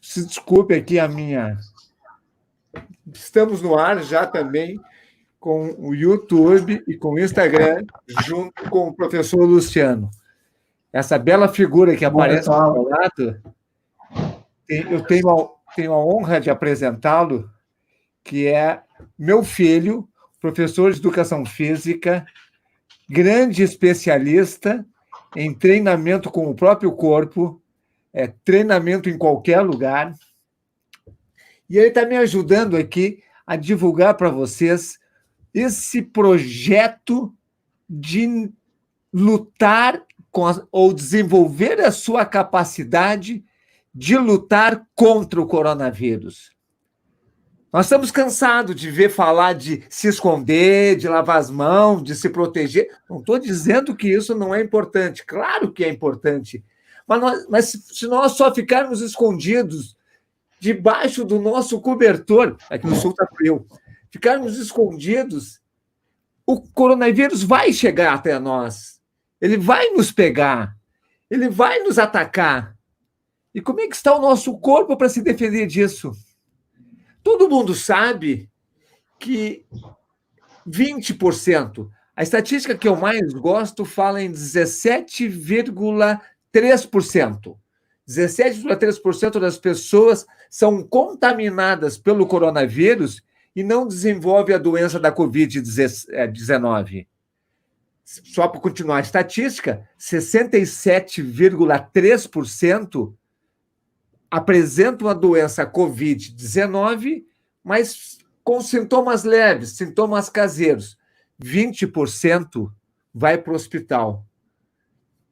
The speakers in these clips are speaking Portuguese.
se desculpe aqui a minha... Estamos no ar já também com o YouTube e com o Instagram, junto com o professor Luciano. Essa bela figura que aparece ao meu lado, eu tenho a honra de apresentá-lo, que é meu filho, professor de Educação Física, grande especialista em treinamento com o próprio corpo, treinamento em qualquer lugar. E ele está me ajudando aqui a divulgar para vocês esse projeto de lutar ou desenvolver a sua capacidade de lutar contra o coronavírus. Nós estamos cansados de ver falar de se esconder, de lavar as mãos, de se proteger. Não estou dizendo que isso não é importante. Claro que é importante. Mas se nós só ficarmos escondidos debaixo do nosso cobertor, aqui no sul está frio, ficarmos escondidos, o coronavírus vai chegar até nós. Ele vai nos pegar. Ele vai nos atacar. E como é que está o nosso corpo para se defender disso? Todo mundo sabe que 20%, a estatística que eu mais gosto fala em 17,3%. 17,3% das pessoas são contaminadas pelo coronavírus e não desenvolvem a doença da Covid-19. Só para continuar a estatística, 67,3% apresentam a doença Covid-19, mas com sintomas leves, sintomas caseiros. 20% vai para o hospital.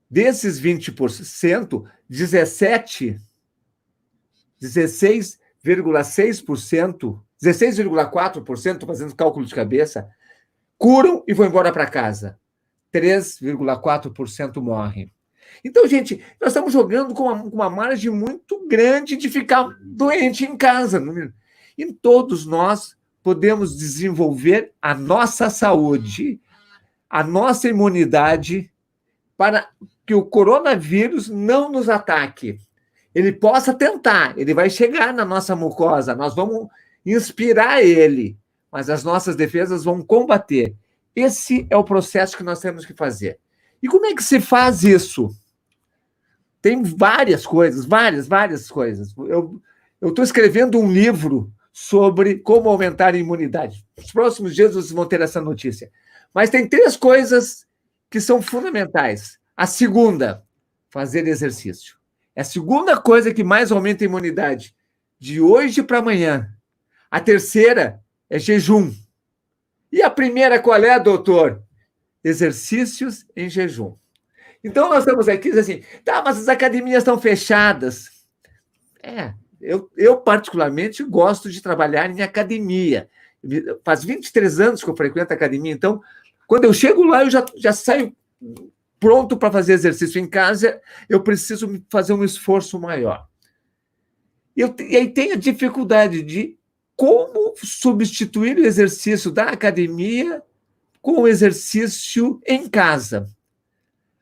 Desses 20%, 16,6%, 16,4%, fazendo cálculo de cabeça, curam e vão embora para casa. 3,4% morrem. Então, gente, nós estamos jogando com uma margem muito grande de ficar doente em casa. E todos nós podemos desenvolver a nossa saúde, a nossa imunidade, para que o coronavírus não nos ataque. Ele possa tentar, ele vai chegar na nossa mucosa, nós vamos inspirar ele, mas as nossas defesas vão combater. Esse é o processo que nós temos que fazer. E como é que se faz isso? Tem várias coisas, várias coisas. Eu estou escrevendo um livro sobre como aumentar a imunidade. Nos próximos dias vocês vão ter essa notícia. Mas tem 3 coisas que são fundamentais. A segunda, fazer exercício. É a segunda coisa que mais aumenta a imunidade, de hoje para amanhã. A terceira é jejum. E a primeira qual é, doutor? Exercícios em jejum. Então, nós estamos aqui dizendo assim, mas as academias estão fechadas. Eu particularmente gosto de trabalhar em academia. Faz 23 anos que eu frequento a academia, então, quando eu chego lá, eu já saio pronto para fazer exercício. Em casa, eu preciso fazer um esforço maior. E aí tem a dificuldade de como substituir o exercício da academia com o exercício em casa.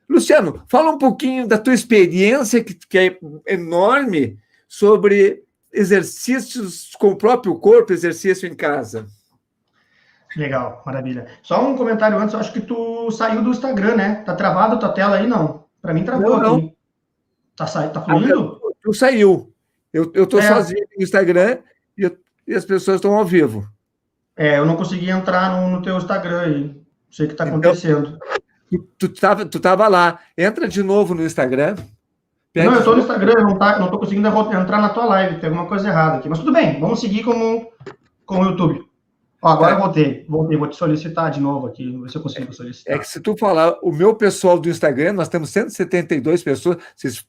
Luciano, fala um pouquinho da tua experiência, que é enorme, sobre exercícios com o próprio corpo, exercício em casa. Legal, maravilha. Só um comentário antes, eu acho que tu saiu do Instagram, né? Tá travado a tua tela aí? Não. Para mim travou aqui. Tá fluindo? Tu saiu. Eu tô sozinho no Instagram e as pessoas estão ao vivo. Eu não consegui entrar no teu Instagram aí. Não sei o que está acontecendo. Tu tava lá. Entra de novo no Instagram. Não, eu estou no Instagram, eu não tô conseguindo entrar na tua live. Tem alguma coisa errada aqui. Mas tudo bem, vamos seguir com o YouTube. Agora eu voltei, vou te solicitar de novo aqui, ver se eu consigo solicitar. É que se tu falar, o meu pessoal do Instagram, nós temos 172 pessoas, vocês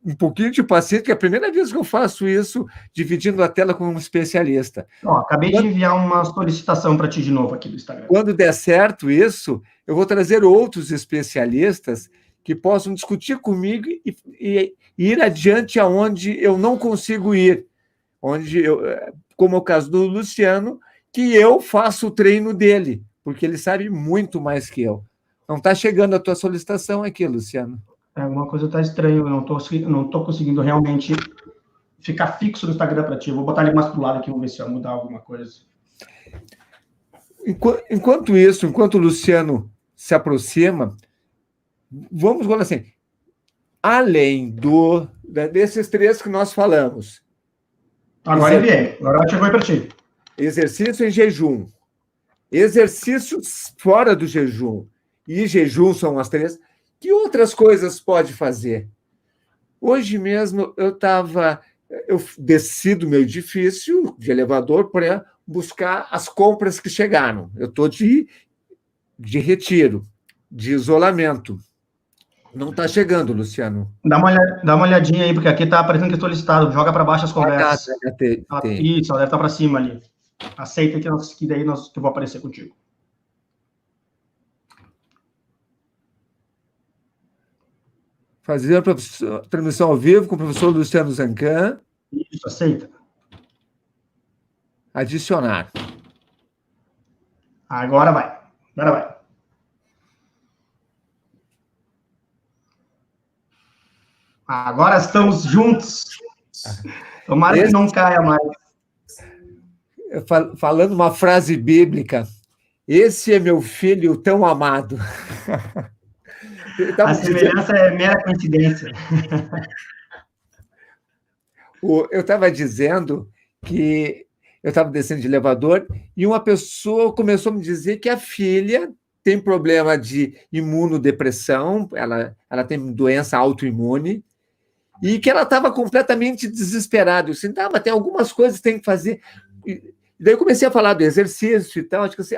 um pouquinho de paciência, que é a primeira vez que eu faço isso, dividindo a tela com um especialista. Acabei de enviar uma solicitação para ti de novo aqui do Instagram. Quando der certo isso, eu vou trazer outros especialistas que possam discutir comigo e ir adiante aonde eu não consigo ir. Como é o caso do Luciano, que eu faço o treino dele, porque ele sabe muito mais que eu. Não está chegando a tua solicitação aqui, Luciano. Alguma coisa está estranha, eu não tô conseguindo realmente ficar fixo no Instagram para ti? Eu vou botar ele mais pro lado aqui, vamos ver se vai mudar alguma coisa. Enquanto isso, enquanto o Luciano se aproxima, vamos falar assim, além desses 3 que nós falamos. Agora enviei, agora chegou aí para ti. Exercício em jejum, exercícios fora do jejum e jejum são as 3. Que outras coisas pode fazer? Hoje mesmo eu desci do meu edifício de elevador para buscar as compras que chegaram. Eu estou de retiro, de isolamento. Não está chegando, Luciano. Dá uma olhadinha aí, porque aqui está aparecendo que estou listado. Joga para baixo as conversas. Isso, ela deve estar para cima ali. Aceita que daí que eu vou aparecer contigo. Fazer a transmissão ao vivo com o professor Luciano Zancan. Isso, aceita. Adicionar. Agora vai. Agora estamos juntos. Tomara que não caia mais. Falando uma frase bíblica, esse é meu filho tão amado. A semelhança é mera coincidência. Eu estava dizendo que eu estava descendo de elevador e uma pessoa começou a me dizer que a filha tem problema de imunodepressão, ela tem doença autoimune, e que ela estava completamente desesperada. Eu disse, mas tem algumas coisas que tem que fazer. E daí eu comecei a falar do exercício e tal, acho que assim,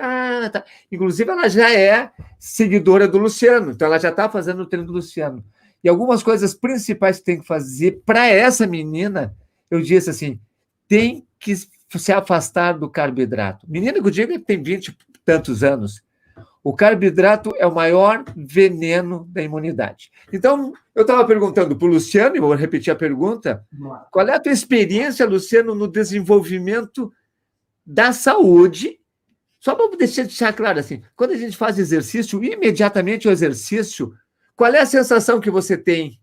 tá. Inclusive ela já é seguidora do Luciano, então ela já está fazendo o treino do Luciano. E algumas coisas principais que tem que fazer para essa menina, eu disse assim, tem que se afastar do carboidrato. Menina que eu digo que tem 20 e tantos anos, o carboidrato é o maior veneno da imunidade. Então, eu estava perguntando para o Luciano, e vou repetir a pergunta, qual é a tua experiência, Luciano, no desenvolvimento da saúde? Só para deixar claro assim, quando a gente faz exercício, imediatamente o exercício, qual é a sensação que você tem?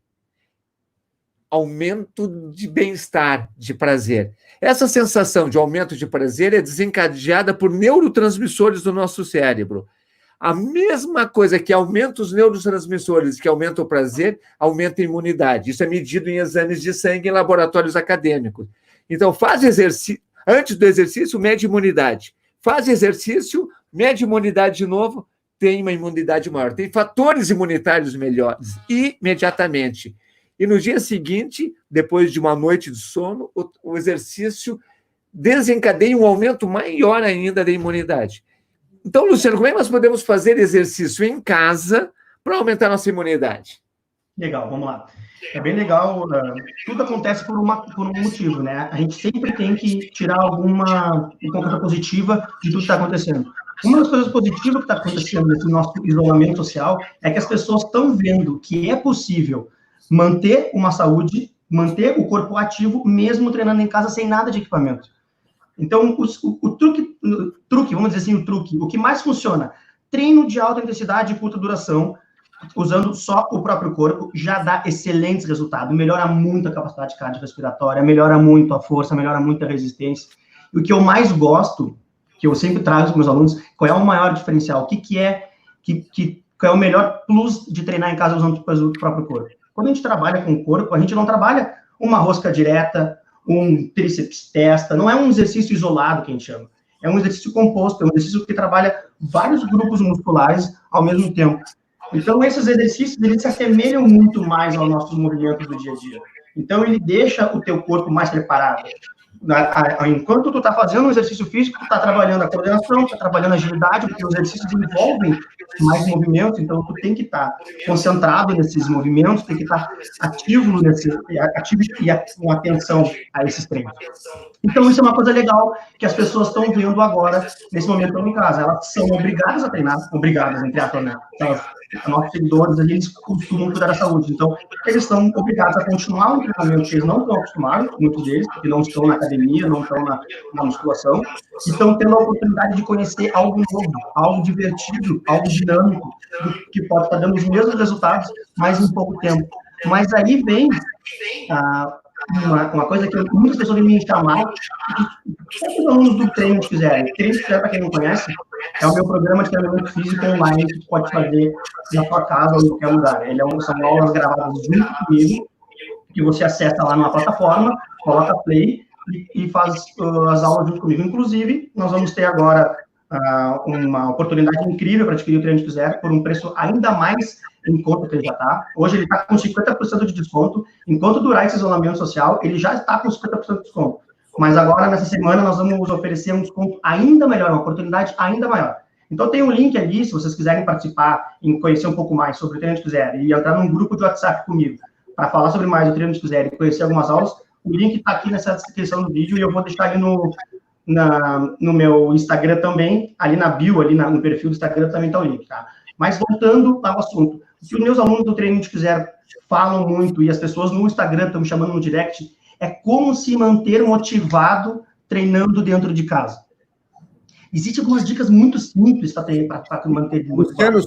Aumento de bem-estar, de prazer. Essa sensação de aumento de prazer é desencadeada por neurotransmissores do nosso cérebro. A mesma coisa que aumenta os neurotransmissores, que aumenta o prazer, aumenta a imunidade. Isso é medido em exames de sangue em laboratórios acadêmicos. Então, faz exercício, antes do exercício, mede imunidade. Faz exercício, mede imunidade de novo, tem uma imunidade maior. Tem fatores imunitários melhores, imediatamente. E no dia seguinte, depois de uma noite de sono, o exercício desencadeia um aumento maior ainda da imunidade. Então, Luciano, como é que nós podemos fazer exercício em casa para aumentar a nossa imunidade? Legal, vamos lá. É bem legal, tudo acontece por um motivo, né? A gente sempre tem que tirar alguma coisa positiva de tudo que está acontecendo. Uma das coisas positivas que está acontecendo nesse nosso isolamento social é que as pessoas estão vendo que é possível manter uma saúde, manter o corpo ativo, mesmo treinando em casa sem nada de equipamento. Então, o truque, vamos dizer assim, o que mais funciona, treino de alta intensidade e curta duração, usando só o próprio corpo, já dá excelentes resultados, melhora muito a capacidade cardiorrespiratória, melhora muito a força, melhora muito a resistência. E o que eu mais gosto, que eu sempre trago para os meus alunos, qual é o maior diferencial, qual é o melhor plus de treinar em casa usando o próprio corpo. Quando a gente trabalha com o corpo, a gente não trabalha uma rosca direta, um tríceps testa, não é um exercício isolado que a gente chama, é um exercício composto, é um exercício que trabalha vários grupos musculares ao mesmo tempo. Então, esses exercícios, eles se assemelham muito mais aos nossos movimentos do dia a dia. Então, ele deixa o teu corpo mais preparado. Enquanto tu está fazendo um exercício físico, tu está trabalhando a coordenação, está trabalhando a agilidade, porque os exercícios envolvem mais movimentos, então tu tem que estar concentrado nesses movimentos, tem que estar ativo e com atenção a esses treinos. Então, isso é uma coisa legal que as pessoas estão vendo agora, nesse momento em casa. Elas são obrigadas a treinar, obrigadas, entre aspas, né? Nossos seguidores, eles costumam cuidar da saúde. Então, eles são obrigados a continuar um treinamento que eles não estão acostumados, muitos deles, porque não estão na academia, não estão na musculação, e estão tendo a oportunidade de conhecer algo novo, algo divertido, algo dinâmico, que pode estar dando os mesmos resultados, mas em pouco tempo. Mas aí vem uma coisa que muitas pessoas vêm me chamar, que os alunos do treino que quiserem. Treino que quiser, para quem não conhece, é o meu programa de treinamento físico online que tu pode fazer na tua casa ou em qualquer lugar. São aulas gravadas junto comigo, que você acessa lá numa plataforma, coloca play e faz as aulas junto comigo. Inclusive, nós vamos ter agora uma oportunidade incrível para adquirir o treino que quiser por um preço ainda mais em conta que ele já está. Hoje ele está com 50% de desconto. Enquanto durar esse isolamento social, ele já está com 50% de desconto. Mas agora, nessa semana, nós vamos oferecer um desconto ainda melhor, uma oportunidade ainda maior. Então, tem um link ali, se vocês quiserem participar e conhecer um pouco mais sobre o treino que quiser, e entrar num grupo de WhatsApp comigo, para falar sobre mais o treino que quiser e conhecer algumas aulas, o link está aqui nessa descrição do vídeo e eu vou deixar ali no meu Instagram também, ali na bio, ali no perfil do Instagram também está o link, tá? Mas voltando ao assunto, o que os meus alunos do treino que quiser falam muito, e as pessoas no Instagram estão me chamando no direct, é como se manter motivado treinando dentro de casa. Existem algumas dicas muito simples para manter motivado.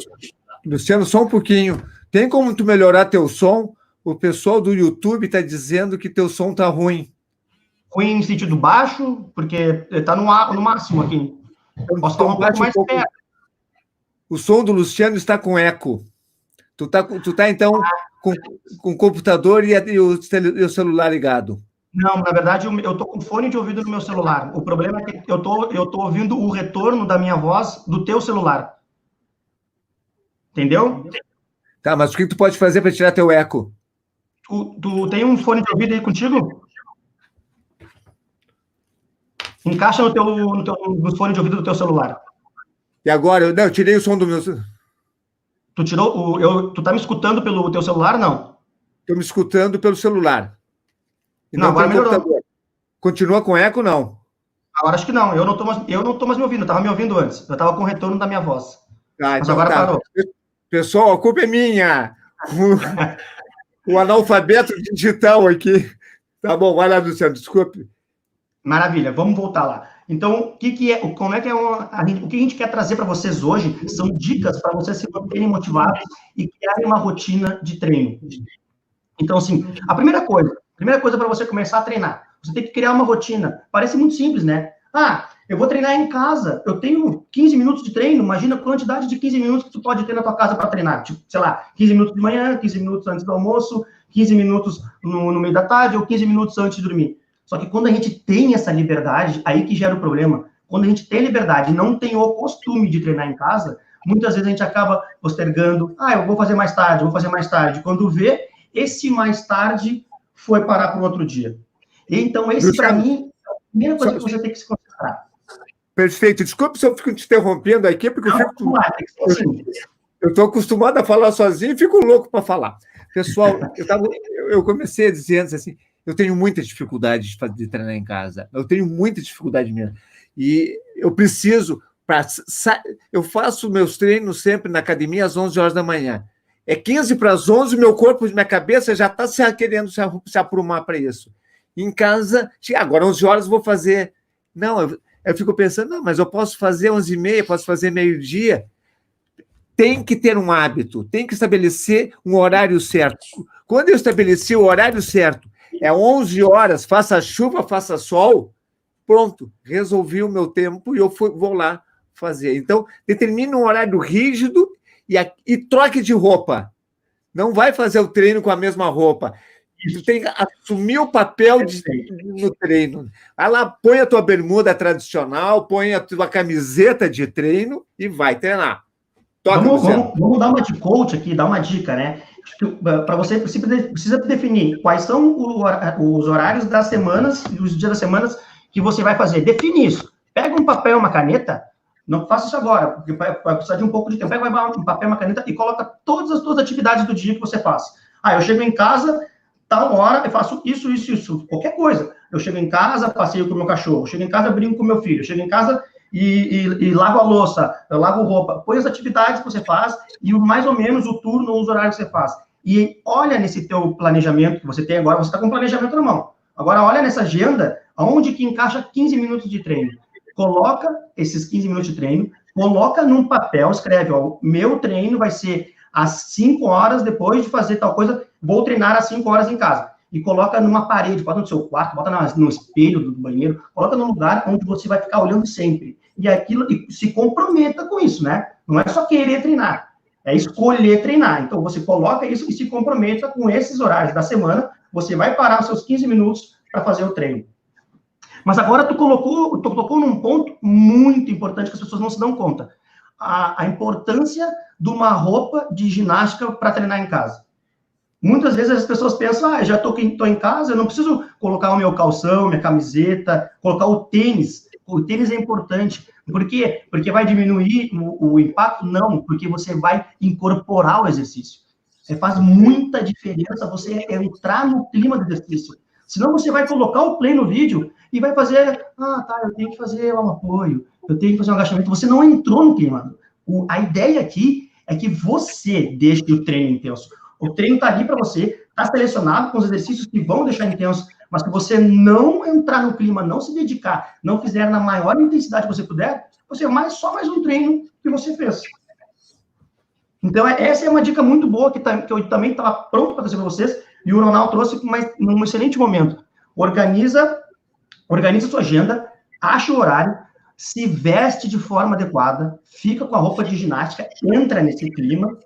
Luciano, só um pouquinho. Tem como tu melhorar teu som? O pessoal do YouTube está dizendo que teu som tá ruim. Ruim no sentido baixo, porque está no máximo aqui. Posso falar um pouco mais perto. O som do Luciano está com eco. Tu tá então, com o computador e o celular ligado. Não, na verdade, eu estou com fone de ouvido no meu celular. O problema é que eu tô ouvindo o retorno da minha voz do teu celular. Entendeu? Tá, mas o que tu pode fazer para tirar teu eco? Tu tem um fone de ouvido aí contigo? Encaixa no fone de ouvido do teu celular. E agora? Eu tirei o som do meu... Tu tirou tu tá me escutando pelo teu celular, não? Estou me escutando pelo celular. Não, agora melhorou. Continua com eco, não? Agora acho que não. Eu não tô mais me ouvindo. Eu tava me ouvindo antes. Eu tava com o retorno da minha voz. Mas então agora parou. Pessoal, a culpa é minha. O analfabeto digital aqui. Tá bom, vai lá, Luciano, desculpe. Maravilha, vamos voltar lá. Então, o que a gente quer trazer para vocês hoje são dicas para vocês se manterem motivados e criarem uma rotina de treino. Então, assim, a primeira coisa para você começar a treinar, você tem que criar uma rotina. Parece muito simples, né? Eu vou treinar em casa, eu tenho 15 minutos de treino, imagina a quantidade de 15 minutos que tu pode ter na tua casa para treinar. Tipo, sei lá, 15 minutos de manhã, 15 minutos antes do almoço, 15 minutos no meio da tarde ou 15 minutos antes de dormir. Só que quando a gente tem essa liberdade, aí que gera o problema. Quando a gente tem liberdade e não tem o costume de treinar em casa, muitas vezes a gente acaba postergando. Eu vou fazer mais tarde. Quando vê, esse mais tarde foi parar para o outro dia. Então, esse, para mim, é a primeira coisa que você tem que se concentrar. Perfeito. Desculpe se eu fico te interrompendo aqui, porque eu estou acostumado a falar sozinho e fico louco para falar. Pessoal, eu comecei dizendo assim, eu tenho muita dificuldade de treinar em casa. Eu tenho muita dificuldade mesmo. E eu preciso... Eu faço meus treinos sempre na academia às 11 horas da manhã. É 15 para as 11, meu corpo, minha cabeça já está querendo se aprumar para isso. Em casa, agora 11 horas vou fazer... Não, eu fico pensando, não, mas eu posso fazer 11h30, posso fazer meio-dia. Tem que ter um hábito, tem que estabelecer um horário certo. Quando eu estabeleci o horário certo, é 11 horas, faça chuva, faça sol, pronto, resolvi o meu tempo e eu vou lá fazer. Então, determine um horário rígido e troque de roupa. Não vai fazer o treino com a mesma roupa. Tu tem que assumir o papel no treino. Vai lá, põe a tua bermuda tradicional, põe a tua camiseta de treino e vai treinar. Vamos dar uma de coach aqui, dar uma dica, né? Para você precisa definir quais são os horários das semanas e os dias das semanas que você vai fazer. Define isso. Pega um papel e uma caneta. Não faça isso agora, porque vai precisar de um pouco de tempo. Pega um papel e uma caneta e coloca todas as suas atividades do dia que você faz. Eu chego em casa, tal hora, eu faço isso. Qualquer coisa. Eu chego em casa, passeio com o meu cachorro. Eu chego em casa, brinco com o meu filho. Eu chego em casa... E lavo a louça, eu lavo roupa, põe as atividades que você faz e mais ou menos o turno ou os horários que você faz. E olha nesse teu planejamento que você tem agora, você está com um planejamento na mão. Agora olha nessa agenda, aonde que encaixa 15 minutos de treino. Coloca esses 15 minutos de treino, coloca num papel, escreve, meu treino vai ser às 5 horas, depois de fazer tal coisa, vou treinar às 5 horas em casa. e coloca numa parede, bota no seu quarto, bota no espelho do banheiro, coloca num lugar onde você vai ficar olhando sempre. E aquilo, e se comprometa com isso, né? Não é só querer treinar, é escolher treinar. Então, você coloca isso e se comprometa com esses horários da semana, você vai parar os seus 15 minutos para fazer o treino. Mas agora tu tocou num ponto muito importante que as pessoas não se dão conta. A importância de uma roupa de ginástica para treinar em casa. Muitas vezes as pessoas pensam, já estou em casa, eu não preciso colocar o meu calção, minha camiseta, colocar o tênis. O tênis é importante. Por quê? Porque vai diminuir o impacto? Não, porque você vai incorporar o exercício. Faz muita diferença você entrar no clima do exercício. Senão você vai colocar o play no vídeo e vai fazer, eu tenho que fazer um apoio, eu tenho que fazer um agachamento. Você não entrou no clima. A ideia aqui é que você deixe o treino intenso. O treino está ali para você, está selecionado com os exercícios que vão deixar intenso, mas se você não entrar no clima, não se dedicar, não fizer na maior intensidade que você puder, você só mais um treino que você fez. Então, essa é uma dica muito boa que eu também estava pronto para trazer para vocês, e o Ronaldo trouxe num excelente momento. Organiza sua agenda, acha o horário, se veste de forma adequada, fica com a roupa de ginástica, entra nesse clima,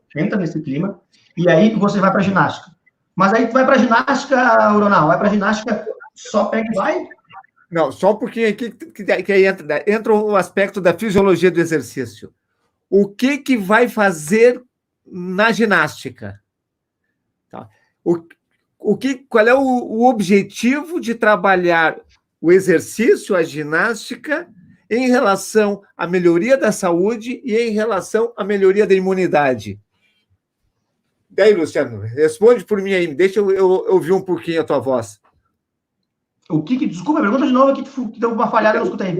e aí você vai para a ginástica. Mas aí tu vai para a ginástica, Ronaldo, vai para a ginástica, só pega e vai? Não, só um pouquinho aqui, que aí entra o aspecto da fisiologia do exercício. O que vai fazer na ginástica? Tá. Qual é o objetivo de trabalhar o exercício, a ginástica, em relação à melhoria da saúde e em relação à melhoria da imunidade? Daí, Luciano, responde por mim aí, deixa eu ouvir um pouquinho a tua voz. Desculpa, pergunta de novo aqui, que deu uma falhada, eu não escutei.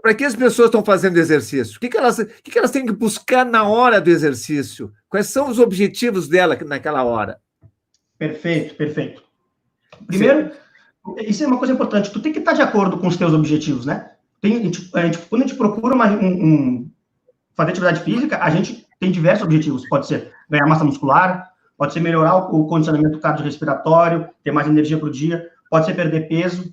Para que as pessoas estão fazendo exercício? O que elas têm que buscar na hora do exercício? Quais são os objetivos dela naquela hora? Perfeito. Primeiro, isso é uma coisa importante, tu tem que estar de acordo com os teus objetivos, né? Quando a gente procura fazer atividade física, a gente tem diversos objetivos. Pode ser ganhar massa muscular, pode ser melhorar o condicionamento cardiorrespiratório, ter mais energia para o dia, pode ser perder peso,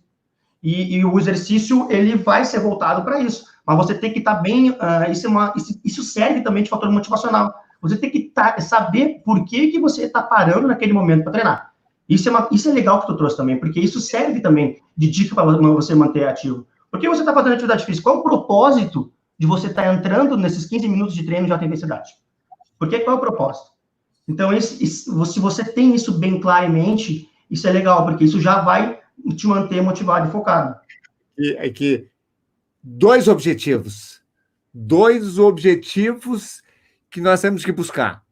e o exercício, ele vai ser voltado para isso. Mas você tem que estar bem, isso serve também de fator motivacional. Você tem que saber por que você está parando naquele momento para treinar. Isso é legal que tu trouxe também, porque isso serve também de dica para você manter ativo. Por que você está fazendo atividade física? Qual é o propósito de você estar entrando nesses 15 minutos de treino de alta intensidade? Qual é o propósito? Então, se você tem isso bem claro em mente, isso é legal, porque isso já vai te manter motivado e focado. Dois objetivos que nós temos que buscar.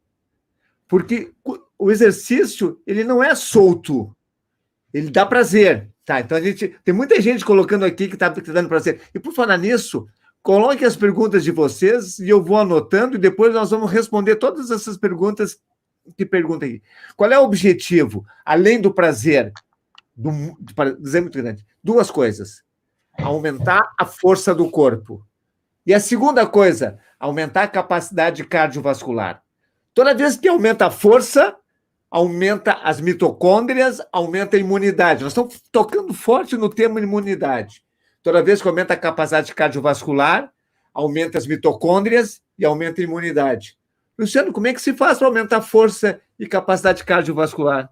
Porque o exercício, ele não é solto, ele dá prazer. Tá, então tem muita gente colocando aqui que está dando prazer. E por falar nisso, coloque as perguntas de vocês e eu vou anotando e depois nós vamos responder todas essas perguntas que perguntam aí. Qual é o objetivo, além do prazer? Prazer muito grande. Duas coisas. Aumentar a força do corpo. E a segunda coisa, aumentar a capacidade cardiovascular. Toda vez que aumenta a força, aumenta as mitocôndrias, aumenta a imunidade. Nós estamos tocando forte no tema imunidade. Toda vez que aumenta a capacidade cardiovascular, aumenta as mitocôndrias e aumenta a imunidade. Luciano, como é que se faz para aumentar a força e capacidade cardiovascular?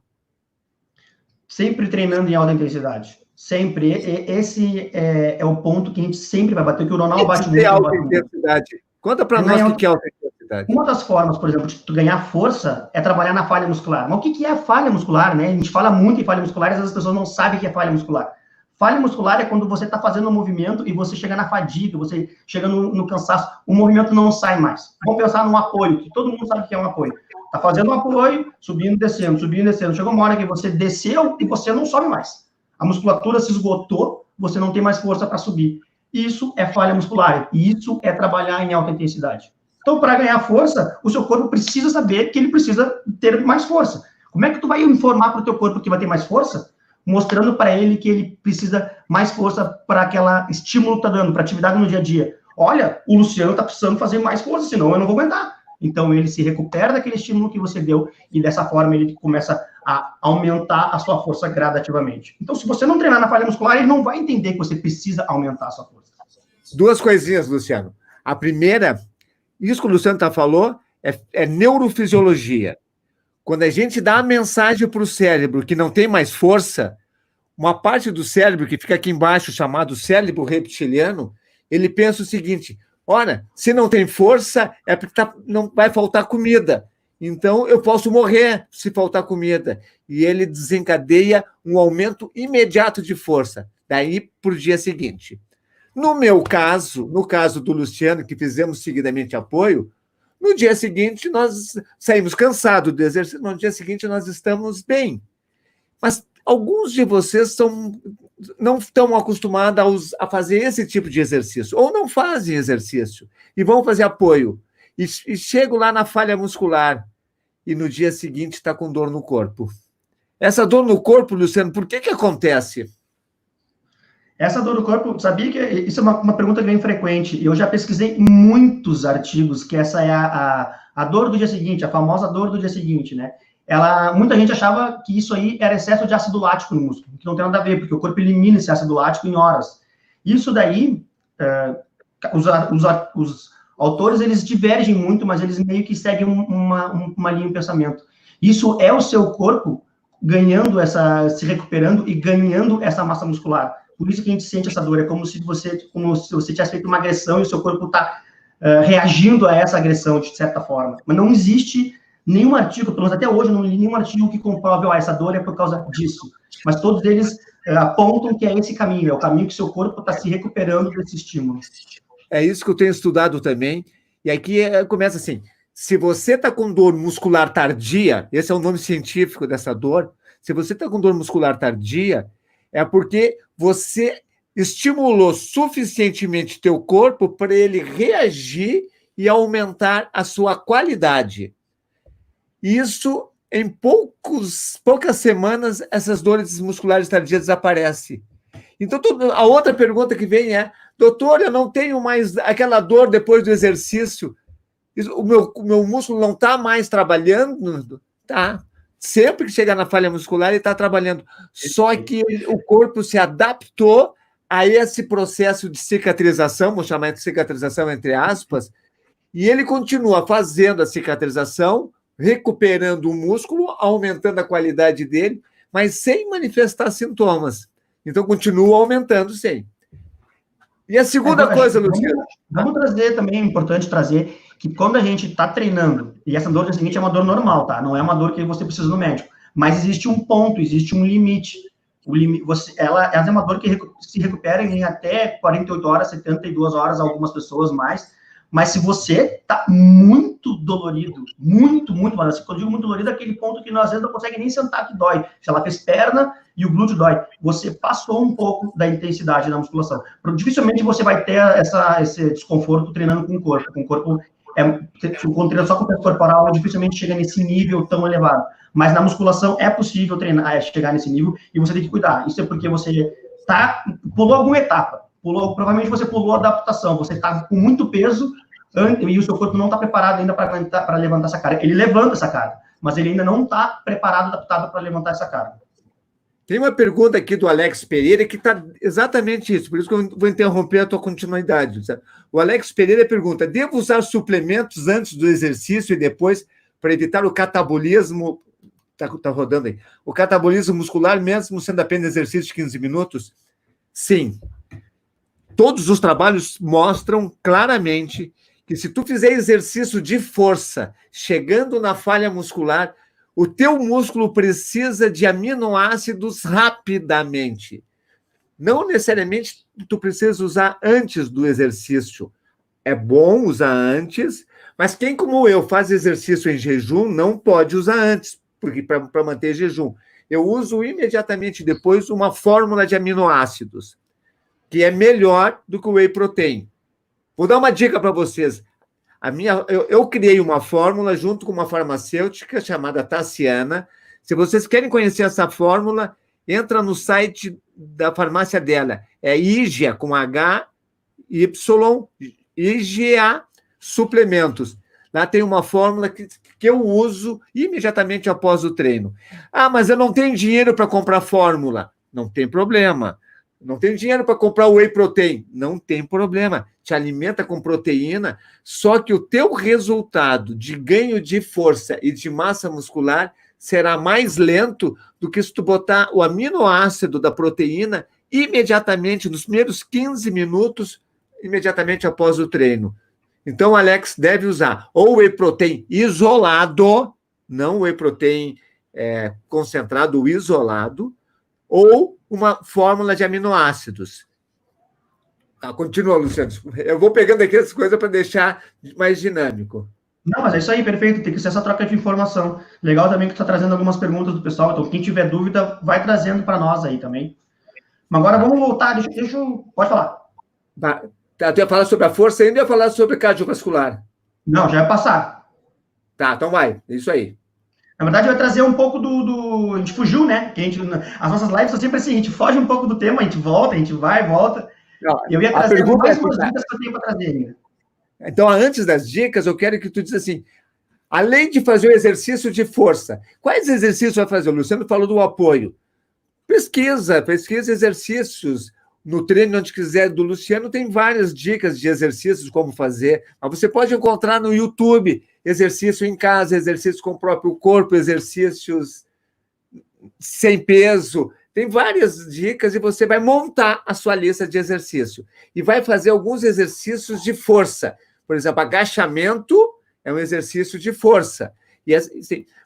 Sempre treinando em alta intensidade. Sempre. Esse é o ponto que a gente sempre vai bater, que o Ronaldo bate muito. Alta intensidade. Conta para nós o que é alta intensidade. Uma das formas, por exemplo, de tu ganhar força é trabalhar na falha muscular. Mas o que é falha muscular, né? A gente fala muito em falha muscular e às vezes as pessoas não sabem o que é falha muscular. Falha muscular é quando você está fazendo um movimento e você chega na fadiga, você chega no cansaço, o movimento não sai mais. Vamos pensar num apoio, que todo mundo sabe o que é um apoio. Está fazendo um apoio, subindo, descendo. Chegou uma hora que você desceu e você não sobe mais. A musculatura se esgotou, você não tem mais força para subir. Isso é falha muscular, e isso é trabalhar em alta intensidade. Então, para ganhar força, o seu corpo precisa saber que ele precisa ter mais força. Como é que tu vai informar para o teu corpo que vai ter mais força? Mostrando para ele que ele precisa mais força para aquela estímulo que está dando, para atividade no dia a dia. Olha, o Luciano está precisando fazer mais força, senão eu não vou aguentar. Então, ele se recupera daquele estímulo que você deu e, dessa forma, ele começa a aumentar a sua força gradativamente. Então, se você não treinar na falha muscular, ele não vai entender que você precisa aumentar a sua força. Duas coisinhas, Luciano. A primeira, isso que o Luciano falou, é neurofisiologia. Quando a gente dá a mensagem para o cérebro que não tem mais força, uma parte do cérebro que fica aqui embaixo, chamado cérebro reptiliano, ele pensa o seguinte: ora, se não tem força, é porque não vai faltar comida. Então, eu posso morrer se faltar comida. E ele desencadeia um aumento imediato de força, daí para o dia seguinte. No meu caso, no caso do Luciano, que fizemos seguidamente apoio, no dia seguinte nós saímos cansados do exercício, no dia seguinte nós estamos bem. Mas alguns de vocês não estão acostumados a fazer esse tipo de exercício, ou não fazem exercício, e vão fazer apoio. E chegam lá na falha muscular, e no dia seguinte está com dor no corpo. Essa dor no corpo, Luciano, por que acontece? Essa dor no corpo, sabia que isso é uma pergunta bem frequente. Eu já pesquisei muitos artigos que essa é a dor do dia seguinte, a famosa dor do dia seguinte, né? Muita gente achava que isso aí era excesso de ácido lático no músculo, que não tem nada a ver, porque o corpo elimina esse ácido lático em horas. Isso daí, os autores, eles divergem muito, mas eles meio que seguem uma linha de pensamento. Isso é o seu corpo se recuperando e ganhando essa massa muscular. Por isso que a gente sente essa dor, é como se você tivesse feito uma agressão e o seu corpo está reagindo a essa agressão, de certa forma. Mas não existe nenhum artigo, pelo menos até hoje, não li nenhum artigo que comprove, essa dor é por causa disso. Mas todos eles apontam que é esse caminho, é o caminho que o seu corpo está se recuperando desse estímulo. É isso que eu tenho estudado também. E aqui começa assim, se você está com dor muscular tardia, esse é o nome científico dessa dor, se você está com dor muscular tardia, é porque você estimulou suficientemente teu corpo para ele reagir e aumentar a sua qualidade. Isso, em poucas semanas, essas dores musculares tardias desaparecem. Então, a outra pergunta que vem é: doutor, eu não tenho mais aquela dor depois do exercício, o meu músculo não está mais trabalhando? Tá. Sempre que chegar na falha muscular, ele está trabalhando. Só que o corpo se adaptou a esse processo de cicatrização, vamos chamar de cicatrização entre aspas, e ele continua fazendo a cicatrização, recuperando o músculo, aumentando a qualidade dele, mas sem manifestar sintomas. Então, continua aumentando, sim. E a segunda coisa, Luciano... Vamos trazer também, é importante trazer, que quando a gente está treinando, e essa dor seguinte é uma dor normal, tá? Não é uma dor que você precisa no médico, mas existe um ponto, existe um limite. Ela é uma dor que se recupera em até 48 horas, 72 horas, algumas pessoas mais. Mas se você está muito dolorido, muito, mas quando eu digo muito dolorido, é aquele ponto que nós, às vezes, não consegue nem sentar, que dói. Se ela fez perna e o glúteo dói, você passou um pouco da intensidade da musculação. Dificilmente você vai ter esse desconforto treinando com o corpo. Com o corpo, quando treina só com o peso corporal, dificilmente chega nesse nível tão elevado. Mas na musculação é possível chegar nesse nível e você tem que cuidar. Isso é porque você pulou alguma etapa. Provavelmente você pulou a adaptação. Você está com muito peso e o seu corpo não está preparado ainda para levantar essa carga. Ele levanta essa carga, mas ele ainda não está preparado, adaptado para levantar essa carga. Tem uma pergunta aqui do Alex Pereira que está exatamente isso, por isso que eu vou interromper a tua continuidade. Sabe? O Alex Pereira pergunta: devo usar suplementos antes do exercício e depois para evitar o catabolismo? Está rodando aí. O catabolismo muscular, mesmo sendo apenas exercício de 15 minutos? Sim. Todos os trabalhos mostram claramente que se tu fizer exercício de força, chegando na falha muscular, o teu músculo precisa de aminoácidos rapidamente. Não necessariamente tu precisa usar antes do exercício. É bom usar antes, mas quem, como eu, faz exercício em jejum, não pode usar antes, porque para manter jejum. Eu uso imediatamente depois uma fórmula de aminoácidos, que é melhor do que o whey protein. Vou dar uma dica para vocês. Eu criei uma fórmula junto com uma farmacêutica chamada Tassiana. Se vocês querem conhecer essa fórmula, entra no site da farmácia dela. É IGA, com H, Y, IGA Suplementos. Lá tem uma fórmula que eu uso imediatamente após o treino. Ah, mas eu não tenho dinheiro para comprar fórmula. Não tem problema. Não tenho dinheiro para comprar whey protein. Não tem problema. Te alimenta com proteína, só que o teu resultado de ganho de força e de massa muscular será mais lento do que se tu botar o aminoácido da proteína imediatamente, nos primeiros 15 minutos, imediatamente após o treino. Então, o Alex deve usar ou whey protein isolado, não whey protein concentrado, isolado, ou uma fórmula de aminoácidos. Tá, continua, Luciano. Eu vou pegando aqui as coisas para deixar mais dinâmico. Não, mas é isso aí, perfeito. Tem que ser essa troca de informação. Legal também que tu está trazendo algumas perguntas do pessoal. Então, quem tiver dúvida, vai trazendo para nós aí também. Mas agora vamos voltar. Deixa eu... Pode falar. Tu ia falar sobre a força ainda, ia falar sobre cardiovascular. Não, já vai passar. Tá, então vai. É isso aí. Na verdade, vai trazer um pouco A gente fugiu, né? Que as nossas lives são sempre assim, a gente foge um pouco do tema, a gente volta, a gente vai, volta. Não, eu ia trazer mais umas dicas que eu tenho para trazer ainda. Então, antes das dicas, eu quero que tu diz assim, além de fazer o exercício de força, quais exercícios vai fazer? O Luciano falou do apoio. Pesquisa exercícios. No treino onde quiser do Luciano, tem várias dicas de exercícios, como fazer. Mas você pode encontrar no YouTube exercício em casa, exercícios com o próprio corpo, exercícios sem peso. Tem várias dicas e você vai montar a sua lista de exercício. E vai fazer alguns exercícios de força. Por exemplo, agachamento é um exercício de força.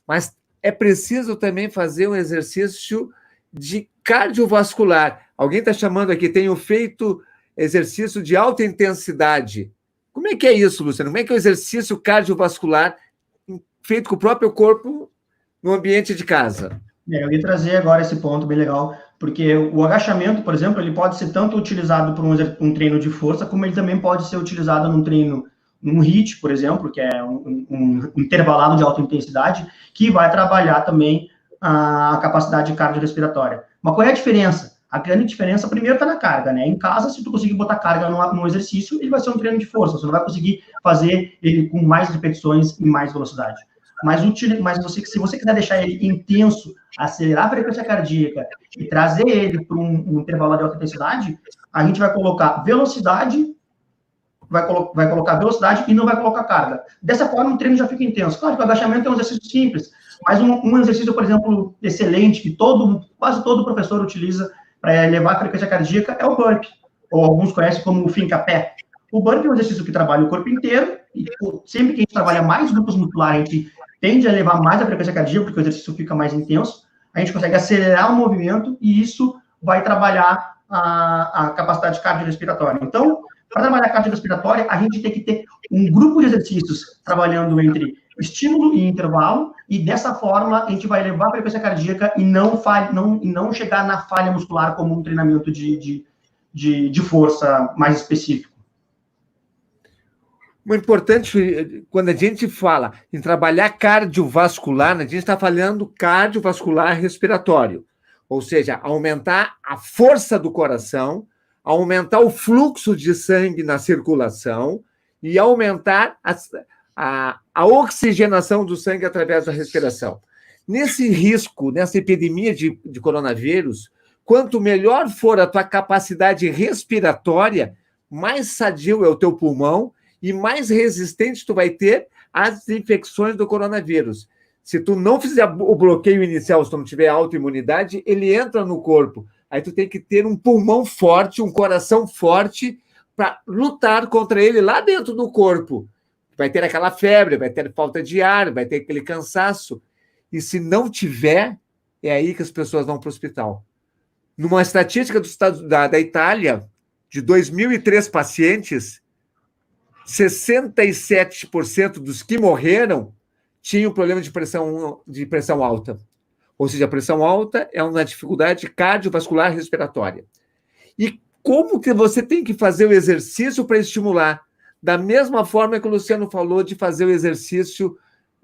Mas é preciso também fazer um exercício de cardiovascular. Alguém está chamando aqui, tenho feito exercício de alta intensidade. Como é que é isso, Luciano? Como é que é o exercício cardiovascular feito com o próprio corpo no ambiente de casa? Eu ia trazer agora esse ponto bem legal, porque o agachamento, por exemplo, ele pode ser tanto utilizado para um treino de força, como ele também pode ser utilizado num HIIT, por exemplo, que é um intervalado de alta intensidade, que vai trabalhar também a capacidade cardiorrespiratória. Mas qual é a diferença? A grande diferença, primeiro, está na carga, né? Em casa, se tu conseguir botar carga no exercício, ele vai ser um treino de força. Você não vai conseguir fazer ele com mais repetições e mais velocidade. Mas se você quiser deixar ele intenso, acelerar a frequência cardíaca e trazer ele para um intervalo de alta intensidade, a gente vai colocar velocidade, vai colocar velocidade e não vai colocar carga. Dessa forma, o treino já fica intenso. Claro que o agachamento é um exercício simples, mas um exercício, por exemplo, excelente, que quase todo professor utiliza para elevar a frequência cardíaca, é o burpee, ou alguns conhecem como o finca-pé. O burpee é um exercício que trabalha o corpo inteiro, e sempre que a gente trabalha mais grupos musculares, a gente tende a elevar mais a frequência cardíaca, porque o exercício fica mais intenso, a gente consegue acelerar o movimento, e isso vai trabalhar a capacidade cardiorrespiratória. Então, para trabalhar a cardiorrespiratória, a gente tem que ter um grupo de exercícios trabalhando entre estímulo e intervalo, e dessa forma a gente vai elevar a frequência cardíaca e não chegar na falha muscular como um treinamento de força mais específico. O importante, quando a gente fala em trabalhar cardiovascular, a gente está falando cardiovascular respiratório, ou seja, aumentar a força do coração, aumentar o fluxo de sangue na circulação e aumentar a oxigenação do sangue através da respiração. Nesse risco, nessa epidemia de coronavírus, quanto melhor for a tua capacidade respiratória, mais sadio é o teu pulmão e mais resistente tu vai ter às infecções do coronavírus. Se tu não fizer o bloqueio inicial, se tu não tiver autoimunidade, ele entra no corpo. Aí tu tem que ter um pulmão forte, um coração forte para lutar contra ele lá dentro do corpo. Vai ter aquela febre, vai ter falta de ar, vai ter aquele cansaço. E se não tiver, é aí que as pessoas vão para o hospital. Numa estatística da Itália, de 2.003 pacientes, 67% dos que morreram tinham problema de pressão alta. Ou seja, a pressão alta é uma dificuldade cardiovascular respiratória. E como que você tem que fazer o exercício para estimular? Da mesma forma que o Luciano falou de fazer o exercício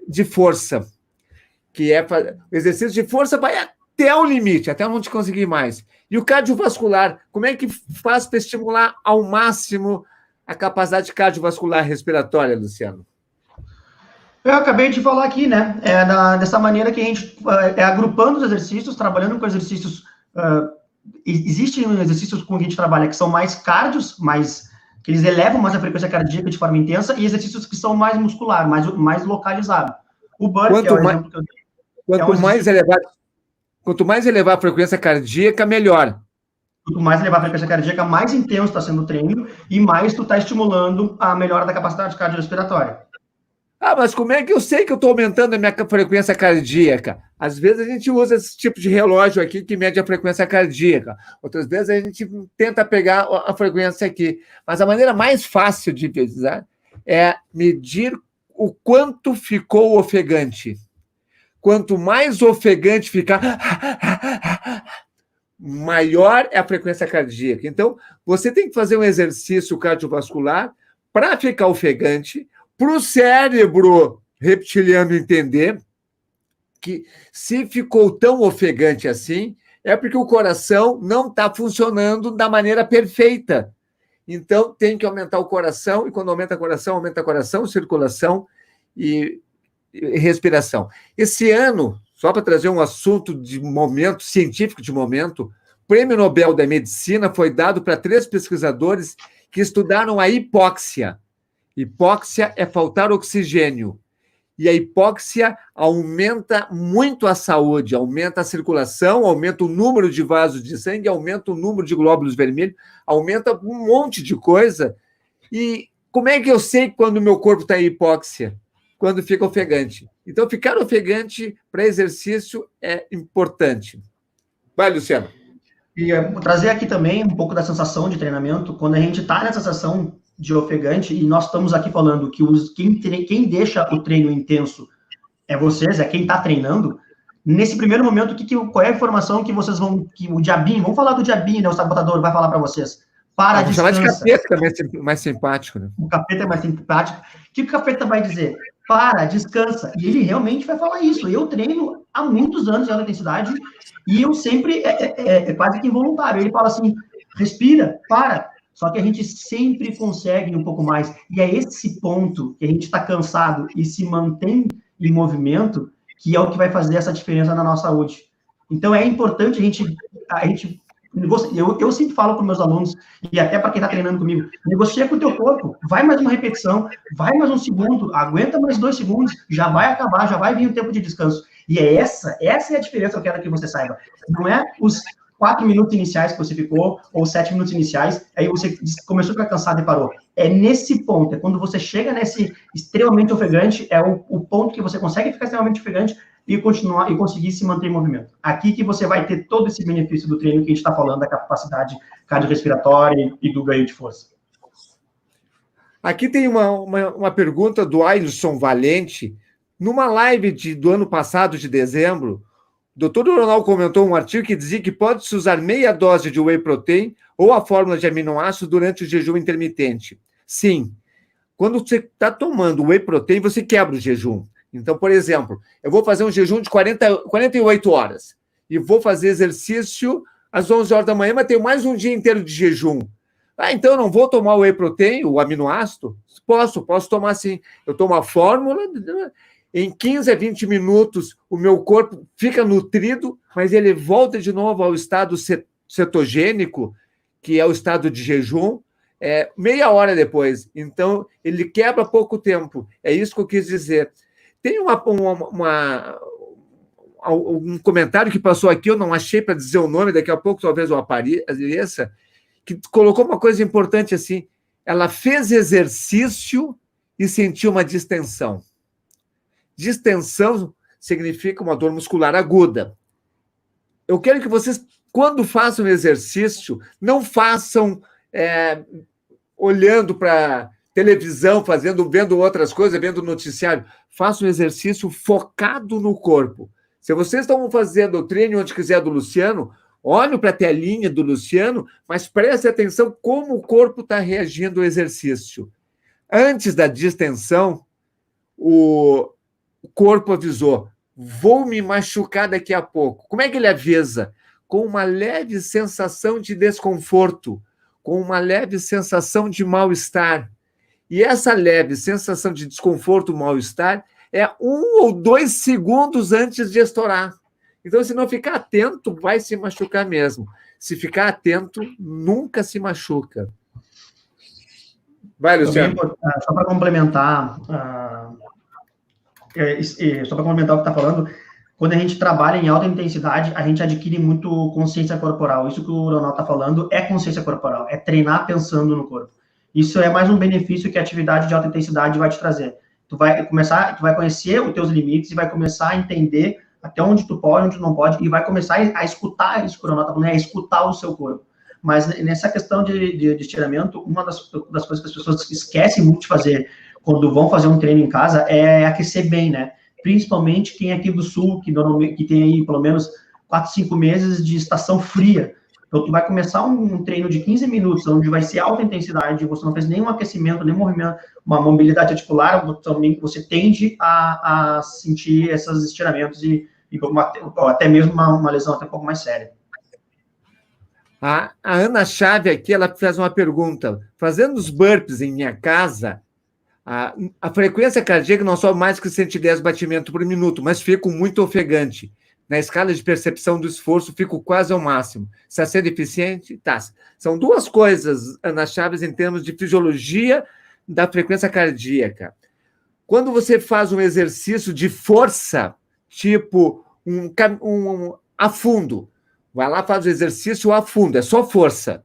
de força, que é o exercício de força vai até o limite, até não te conseguir mais. E o cardiovascular, como é que faz para estimular ao máximo a capacidade cardiovascular respiratória, Luciano? Eu acabei de falar aqui, né? Dessa maneira que a gente agrupando os exercícios, trabalhando com exercícios. Existem exercícios com que a gente trabalha que são mais cardios, que eles elevam mais a frequência cardíaca de forma intensa, e exercícios que são mais muscular, mais localizado. O burpee é o exemplo que eu dei. Quanto mais elevar a frequência cardíaca, melhor. Quanto mais elevar a frequência cardíaca, mais intenso está sendo o treino e mais tu está estimulando a melhora da capacidade cardiorrespiratória. Mas como é que eu sei que eu estou aumentando a minha frequência cardíaca? Às vezes a gente usa esse tipo de relógio aqui que mede a frequência cardíaca. Outras vezes a gente tenta pegar a frequência aqui. Mas a maneira mais fácil de pesquisar é medir o quanto ficou ofegante. Quanto mais ofegante ficar, maior é a frequência cardíaca. Então, você tem que fazer um exercício cardiovascular para ficar ofegante, para o cérebro reptiliano entender que se ficou tão ofegante assim, é porque o coração não está funcionando da maneira perfeita. Então, tem que aumentar o coração, e quando aumenta o coração, circulação e respiração. Esse ano, só para trazer um assunto de momento, científico de momento, o Prêmio Nobel da Medicina foi dado para 3 pesquisadores que estudaram a hipóxia. Hipóxia é faltar oxigênio. E a hipóxia aumenta muito a saúde, aumenta a circulação, aumenta o número de vasos de sangue, aumenta o número de glóbulos vermelhos, aumenta um monte de coisa. E como é que eu sei quando o meu corpo está em hipóxia? Quando fica ofegante. Então, ficar ofegante para exercício é importante. Vai, Luciano. E trazer aqui também um pouco da sensação de treinamento, quando a gente está nessa sensação de ofegante, e nós estamos aqui falando que quem deixa o treino intenso é vocês, é quem está treinando. Nesse primeiro momento, qual é a informação que vocês que o diabinho, vamos falar do diabinho, né, o sabotador, vai falar para vocês? Vamos chamar de capeta, que é mais simpático. Né? O capeta é mais simpático. O que o capeta vai dizer? Para, descansa. E ele realmente vai falar isso. Eu treino há muitos anos em alta intensidade e eu sempre, quase que involuntário. Ele fala assim, respira, para. Só que a gente sempre consegue um pouco mais. E é esse ponto que a gente está cansado e se mantém em movimento que é o que vai fazer essa diferença na nossa saúde. Então, é importante eu sempre falo para meus alunos, e até para quem está treinando comigo, negocia com o teu corpo, vai mais uma repetição, vai mais um segundo, aguenta mais 2 segundos, já vai acabar, já vai vir o tempo de descanso. E essa é a diferença que eu quero que você saiba. Não é os 4 minutos iniciais que você ficou, ou 7 minutos iniciais, aí você começou a ficar cansado e parou. É nesse ponto, é quando você chega nesse extremamente ofegante, é o ponto que você consegue ficar extremamente ofegante, e continuar e conseguir se manter em movimento. Aqui que você vai ter todo esse benefício do treino que a gente está falando, da capacidade cardiorrespiratória e do ganho de força. Aqui tem uma pergunta do Ailson Valente. Numa live do ano passado, de dezembro, o Dr. Ronaldo comentou um artigo que dizia que pode-se usar meia dose de whey protein ou a fórmula de aminoácidos durante o jejum intermitente. Sim. Quando você está tomando whey protein, você quebra o jejum. Então, por exemplo, eu vou fazer um jejum de 48 horas e vou fazer exercício às 11 horas da manhã, mas tenho mais um dia inteiro de jejum. Então eu não vou tomar o whey protein, o aminoácido? Posso tomar sim. Eu tomo a fórmula, em 15 a 20 minutos o meu corpo fica nutrido, mas ele volta de novo ao estado cetogênico, que é o estado de jejum, meia hora depois. Então, ele quebra pouco tempo. É isso que eu quis dizer. Tem um comentário que passou aqui, eu não achei para dizer o nome, daqui a pouco talvez eu apareça, que colocou uma coisa importante assim, ela fez exercício e sentiu uma distensão. Distensão significa uma dor muscular aguda. Eu quero que vocês, quando façam exercício, não façam olhando para televisão, vendo outras coisas, vendo noticiário. Faça um exercício focado no corpo. Se vocês estão fazendo o treino onde quiser do Luciano, olhem para a telinha do Luciano, mas preste atenção como o corpo está reagindo ao exercício. Antes da distensão, o corpo avisou, vou me machucar daqui a pouco. Como é que ele avisa? Com uma leve sensação de desconforto, com uma leve sensação de mal-estar. E essa leve sensação de desconforto, mal-estar, é 1 ou 2 segundos antes de estourar. Então, se não ficar atento, vai se machucar mesmo. Se ficar atento, nunca se machuca. Vai, Luciano. Só para complementar, só para complementar o que está falando, quando a gente trabalha em alta intensidade, a gente adquire muito consciência corporal. Isso que o Ronaldo está falando é consciência corporal, é treinar pensando no corpo. Isso é mais um benefício que a atividade de alta intensidade vai te trazer. Tu vai conhecer os teus limites e vai começar a entender até onde tu pode, onde tu não pode, e vai começar a escutar isso que o Ronaldo está falando, é escutar o seu corpo. Mas nessa questão de estiramento, uma das coisas que as pessoas esquecem muito de fazer quando vão fazer um treino em casa é aquecer bem, né? Principalmente quem é aqui do Sul, que tem aí pelo menos 4, 5 meses de estação fria. Então, tu vai começar um treino de 15 minutos, onde vai ser alta intensidade, você não fez nenhum aquecimento, nenhum movimento, uma mobilidade articular, você tende a sentir esses estiramentos e até mesmo uma lesão até um pouco mais séria. A Ana Chave aqui, ela faz uma pergunta. Fazendo os burpees em minha casa, a frequência cardíaca não sobe mais que 110 batimentos por minuto, mas fico muito ofegante. Na escala de percepção do esforço, fico quase ao máximo. Está sendo eficiente? Tá. São 2 coisas, Ana Chaves, em termos de fisiologia da frequência cardíaca. Quando você faz um exercício de força, tipo a fundo, vai lá, faz o exercício a fundo, é só força.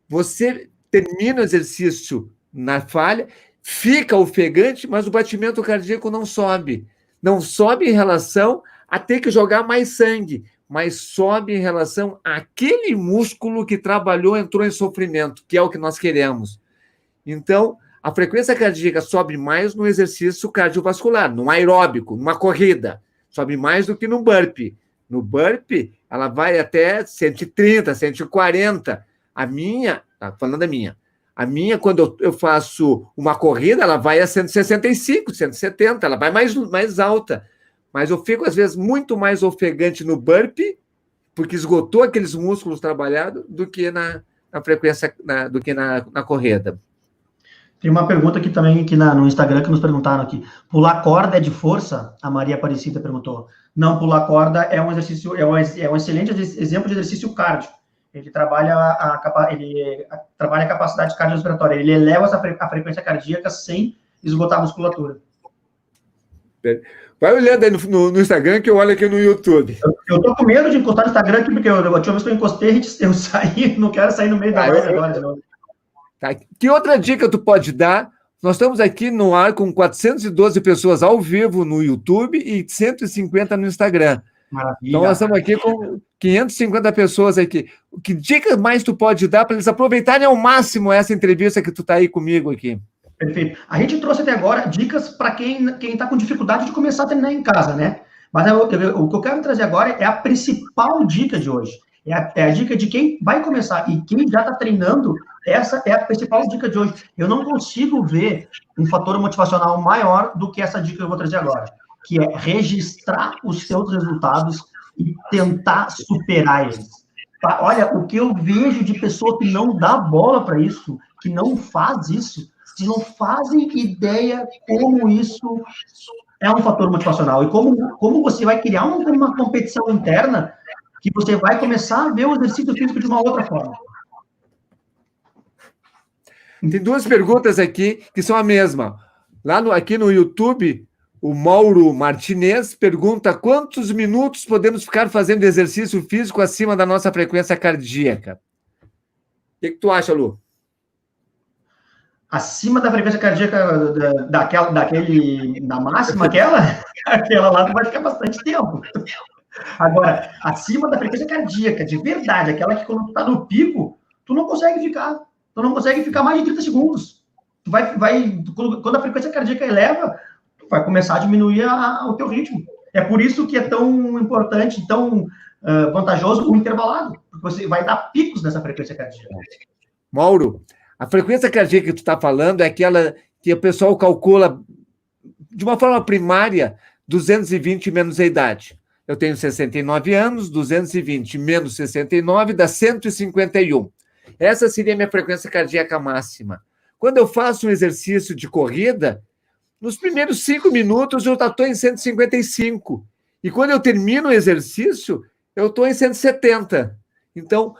Você termina o exercício na falha, fica ofegante, mas o batimento cardíaco não sobe. Não sobe em relação a ter que jogar mais sangue, mas sobe em relação àquele músculo que trabalhou, entrou em sofrimento, que é o que nós queremos. Então, a frequência cardíaca sobe mais no exercício cardiovascular, no aeróbico, numa corrida. Sobe mais do que no burpee. No burpee, ela vai até 130, 140. Falando da minha, quando eu faço uma corrida, ela vai a 165, 170, ela vai mais alta. Mas eu fico, às vezes, muito mais ofegante no burpee, porque esgotou aqueles músculos trabalhados, do que na frequência, do que na corrida. Tem uma pergunta aqui também aqui no Instagram que nos perguntaram aqui. Pular corda é de força? A Maria Aparecida perguntou. Não, pular corda é um exercício, é um excelente exemplo de exercício cardio. Ele trabalha a capacidade cardiorrespiratória. Ele eleva a frequência cardíaca sem esgotar a musculatura. Vai olhando aí no Instagram, que eu olho aqui no YouTube. Eu tô com medo de encostar no Instagram aqui, porque a última vez que eu encostei, eu saí, não quero sair no meio da live agora de novo. Tá. Que outra dica tu pode dar? Nós estamos aqui no ar com 412 pessoas ao vivo no YouTube e 150 no Instagram. Maravilha. Então, nós estamos aqui com 550 pessoas aqui. Que dica mais tu pode dar para eles aproveitarem ao máximo essa entrevista que tu está aí comigo aqui? Perfeito. A gente trouxe até agora dicas para quem está com dificuldade de começar a treinar em casa, né? Mas o que eu quero trazer agora é a principal dica de hoje. É a dica de quem vai começar e quem já está treinando. Essa é a principal dica de hoje. Eu não consigo ver um fator motivacional maior do que essa dica que eu vou trazer agora, que é registrar os seus resultados e tentar superar eles. Olha, o que eu vejo de pessoa que não dá bola para isso, que não faz isso, que não fazem ideia como isso é um fator motivacional e como você vai criar uma competição interna que você vai começar a ver o exercício físico de uma outra forma. Tem 2 perguntas aqui que são a mesma. Aqui no YouTube, o Mauro Martinez pergunta: quantos minutos podemos ficar fazendo exercício físico acima da nossa frequência cardíaca? O que tu acha, Lu? Acima da frequência cardíaca da máxima, aquela lá tu vai ficar bastante tempo. Agora, acima da frequência cardíaca, de verdade, aquela que quando tu tá no pico, tu não consegue ficar mais de 30 segundos. Quando a frequência cardíaca eleva, tu vai começar a diminuir o teu ritmo. É por isso que é tão importante, tão vantajoso o intervalado, porque você vai dar picos nessa frequência cardíaca. Mauro, a frequência cardíaca que tu está falando é aquela que o pessoal calcula de uma forma primária 220 menos a idade. Eu tenho 69 anos, 220 menos 69 dá 151. Essa seria a minha frequência cardíaca máxima. Quando eu faço um exercício de corrida, nos primeiros 5 minutos eu já estou em 155. E quando eu termino o exercício, eu estou em 170. Então,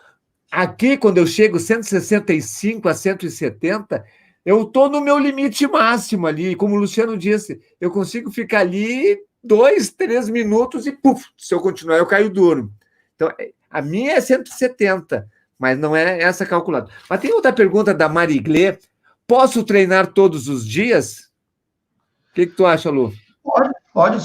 aqui, quando eu chego 165 a 170, eu estou no meu limite máximo ali. Como o Luciano disse, eu consigo ficar ali 2, 3 minutos e, puf, se eu continuar, eu caio duro. Então, a minha é 170, mas não é essa calculada. Mas tem outra pergunta da Mariglê. Posso treinar todos os dias? O que tu acha, Lu? Pode.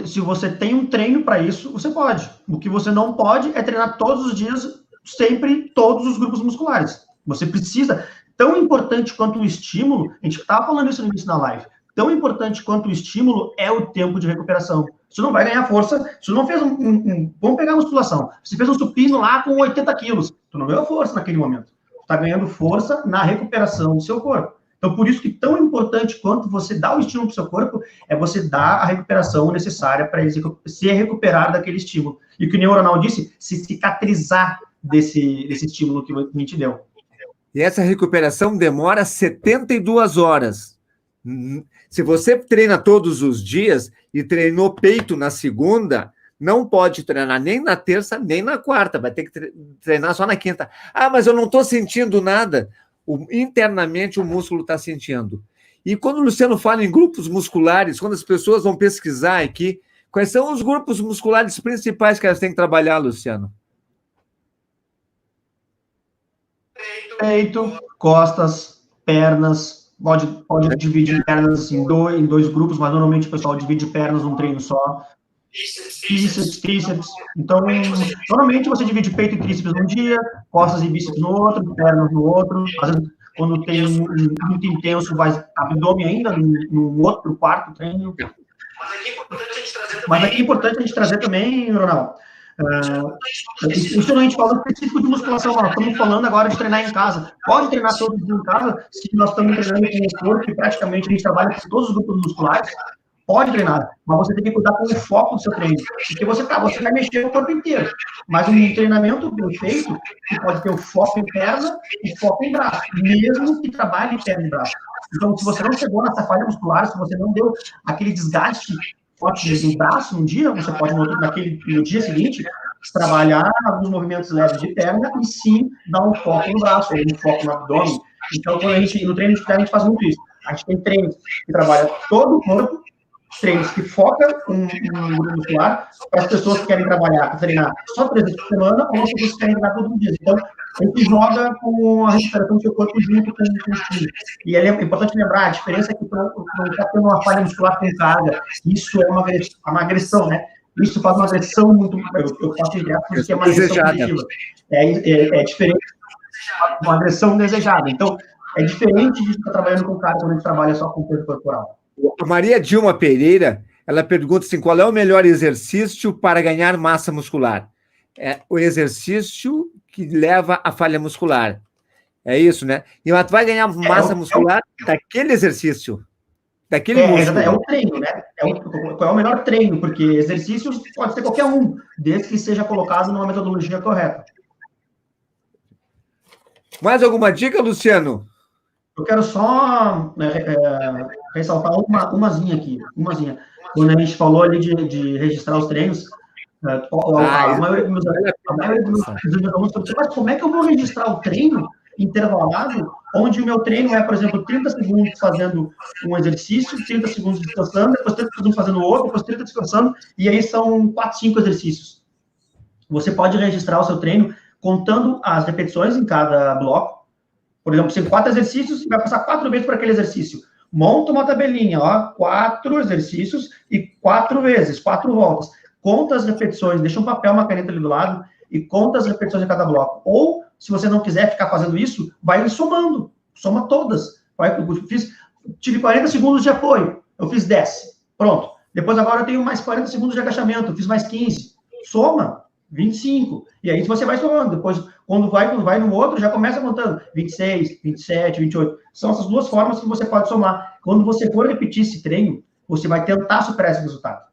Se você tem um treino para isso, você pode. O que você não pode é treinar todos os dias, sempre, todos os grupos musculares. Você precisa, tão importante quanto o estímulo, a gente estava falando isso no início da live, tão importante quanto o estímulo é o tempo de recuperação. Você não vai ganhar força, você não fez vamos pegar a musculação, você fez um supino lá com 80 quilos, tu não ganhou força naquele momento. Tu está ganhando força na recuperação do seu corpo. Então, por isso que tão importante quanto você dar o estímulo para o seu corpo é você dar a recuperação necessária para se recuperar daquele estímulo. E o que o neuronal disse, se cicatrizar desse estímulo que a gente deu. E essa recuperação demora 72 horas. Se você treina todos os dias e treinou peito na segunda, não pode treinar nem na terça, nem na quarta. Vai ter que treinar só na quinta. Ah, mas eu não estou sentindo nada. Internamente o músculo está sentindo. E quando o Luciano fala em grupos musculares, quando as pessoas vão pesquisar aqui, quais são os grupos musculares principais que elas têm que trabalhar, Luciano? Peito, costas, pernas, pode dividir pernas em dois grupos, mas normalmente o pessoal divide pernas num treino só. Bíceps, tríceps. Então, normalmente você divide peito e tríceps num dia, costas e bíceps no outro, pernas no outro. Às vezes, quando tem muito intenso, vai abdômen ainda no outro, quarto treino. Mas aqui é importante a gente trazer também, Ronaldo, isso a gente fala específico de musculação, nós estamos falando agora de treinar em casa. Pode treinar todos em casa, se nós estamos treinando com o corpo, e praticamente a gente trabalha com todos os grupos musculares, pode treinar, mas você tem que cuidar com o foco do seu treino, porque você vai mexer o corpo inteiro, mas um treinamento bem feito, você pode ter o foco em perna e foco em braço, mesmo que trabalhe em perna e braço. Então, se você não chegou nessa falha muscular, se você não deu aquele desgaste forte em braço um dia, você pode no dia seguinte trabalhar alguns movimentos leves de perna e sim dar um foco no braço, ou um foco no abdômen. Então, quando no treino de perna, a gente faz muito isso. A gente tem treinos que trabalham todo o corpo, treinos que focam um grupo muscular, para as pessoas que querem treinar só 3 vezes por semana, ou as pessoas que querem treinar todos os dias. Então, a gente joga com a recuperação do seu corpo junto com o time. E é importante lembrar, a diferença é que não está tendo uma falha muscular com carga. Isso é uma agressão, né? Isso faz uma agressão muito... Eu faço ideia porque é uma agressão positiva. É diferente de uma agressão desejada. Então, é diferente de estar trabalhando com carga quando a gente trabalha só com o peso corporal. A Maria Dilma Pereira, ela pergunta assim, qual é o melhor exercício para ganhar massa muscular? É o exercício que leva à falha muscular. É isso, né? E tu vai ganhar massa muscular daquele exercício, daquele músculo. É o treino, né? Qual é o melhor treino? Porque exercícios pode ser qualquer um, desde que seja colocado numa metodologia correta. Mais alguma dica, Luciano? Eu quero só ressaltar umazinha aqui. Quando a gente falou ali de registrar os treinos, a maioria dos meus alunos perguntam, mas como é que eu vou registrar o treino intervalado, onde o meu treino é, por exemplo, 30 segundos fazendo um exercício, 30 segundos descansando, depois 30 segundos fazendo outro, depois 30 descansando, e aí são 4, 5 exercícios. Você pode registrar o seu treino contando as repetições em cada bloco. Por exemplo, você tem 4 exercícios e vai passar 4 vezes por aquele exercício. Monta uma tabelinha, 4 exercícios e 4 vezes, 4 voltas. Conta as repetições, deixa um papel, uma caneta ali do lado e conta as repetições em cada bloco. Ou, se você não quiser ficar fazendo isso, vai somando. Soma todas. Tive 40 segundos de apoio, eu fiz 10. Pronto. Depois agora eu tenho mais 40 segundos de agachamento, eu fiz mais 15. Soma. 25. E aí você vai somando. Depois, quando vai no outro, já começa contando 26, 27, 28. São essas duas formas que você pode somar. Quando você for repetir esse treino, você vai tentar superar esse resultado.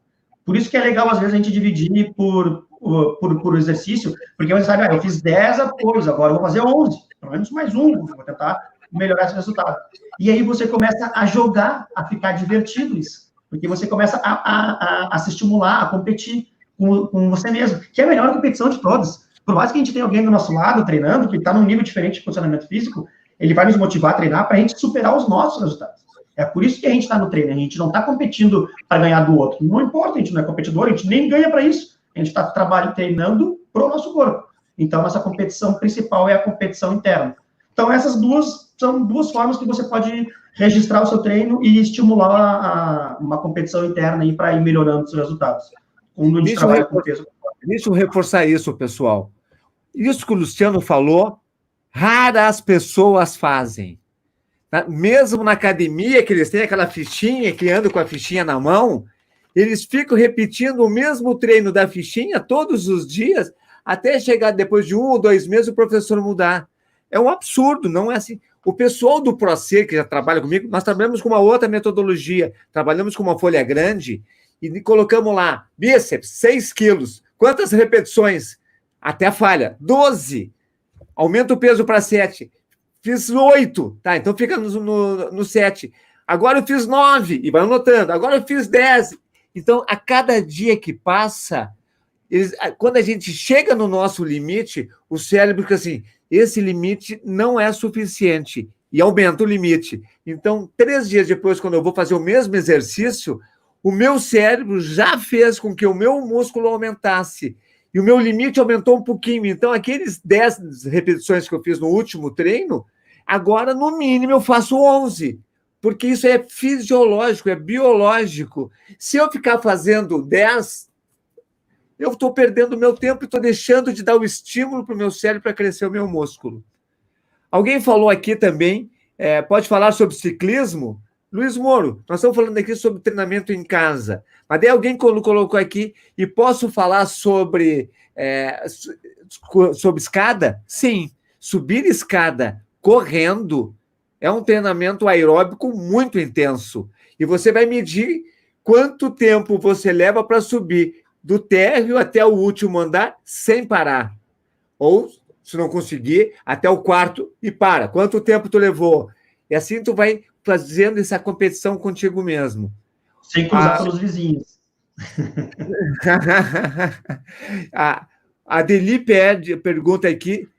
Por isso que é legal, às vezes, a gente dividir por exercício, porque você sabe, eu fiz 10 apoios, agora eu vou fazer 11. Pelo menos mais um. Vou tentar melhorar esse resultado. E aí você começa a jogar, a ficar divertido isso, porque você começa a se estimular, a competir com você mesmo, que é a melhor competição de todas. Por mais que a gente tenha alguém do nosso lado treinando, que está num nível diferente de funcionamento físico, ele vai nos motivar a treinar para a gente superar os nossos resultados. É por isso que a gente está no treino, a gente não está competindo para ganhar do outro. Não importa, a gente não é competidor, a gente nem ganha para isso. A gente está treinando para o nosso corpo. Então, nossa competição principal é a competição interna. Então, essas são duas formas que você pode registrar o seu treino e estimular uma competição interna para ir melhorando os seus resultados. Quando a gente trabalha com peso. Deixa eu reforçar isso, pessoal. Isso que o Luciano falou, raras pessoas fazem. Mesmo na academia, que eles têm aquela fichinha, que andam com a fichinha na mão, eles ficam repetindo o mesmo treino da fichinha todos os dias, até chegar depois de 1 ou 2 meses o professor mudar. É um absurdo, não é assim. O pessoal do ProSer, que já trabalha comigo, nós trabalhamos com uma outra metodologia, trabalhamos com uma folha grande e colocamos lá, bíceps, 6 quilos. Quantas repetições? Até a falha. 12. Aumenta o peso para 7. Fiz 8. Tá, então fica no 7. Agora eu fiz 9. E vai anotando. Agora eu fiz 10. Então, a cada dia que passa, quando a gente chega no nosso limite, o cérebro fica assim, esse limite não é suficiente. E aumenta o limite. Então, 3 dias depois, quando eu vou fazer o mesmo exercício, o meu cérebro já fez com que o meu músculo aumentasse. E o meu limite aumentou um pouquinho. Então, aqueles 10 repetições que eu fiz no último treino, agora, no mínimo, eu faço 11. Porque isso é fisiológico, é biológico. Se eu ficar fazendo 10, eu estou perdendo o meu tempo e estou deixando de dar o estímulo para o meu cérebro para crescer o meu músculo. Alguém falou aqui também, pode falar sobre ciclismo? Luiz Moro, nós estamos falando aqui sobre treinamento em casa, mas daí alguém colocou aqui, e posso falar sobre escada? Sim, subir escada correndo é um treinamento aeróbico muito intenso, e você vai medir quanto tempo você leva para subir do térreo até o último andar sem parar, ou, se não conseguir, até o 4º e para. Quanto tempo tu levou? E assim tu vai fazendo essa competição contigo mesmo. Sem cruzar pelos vizinhos. A Deli pergunta aqui,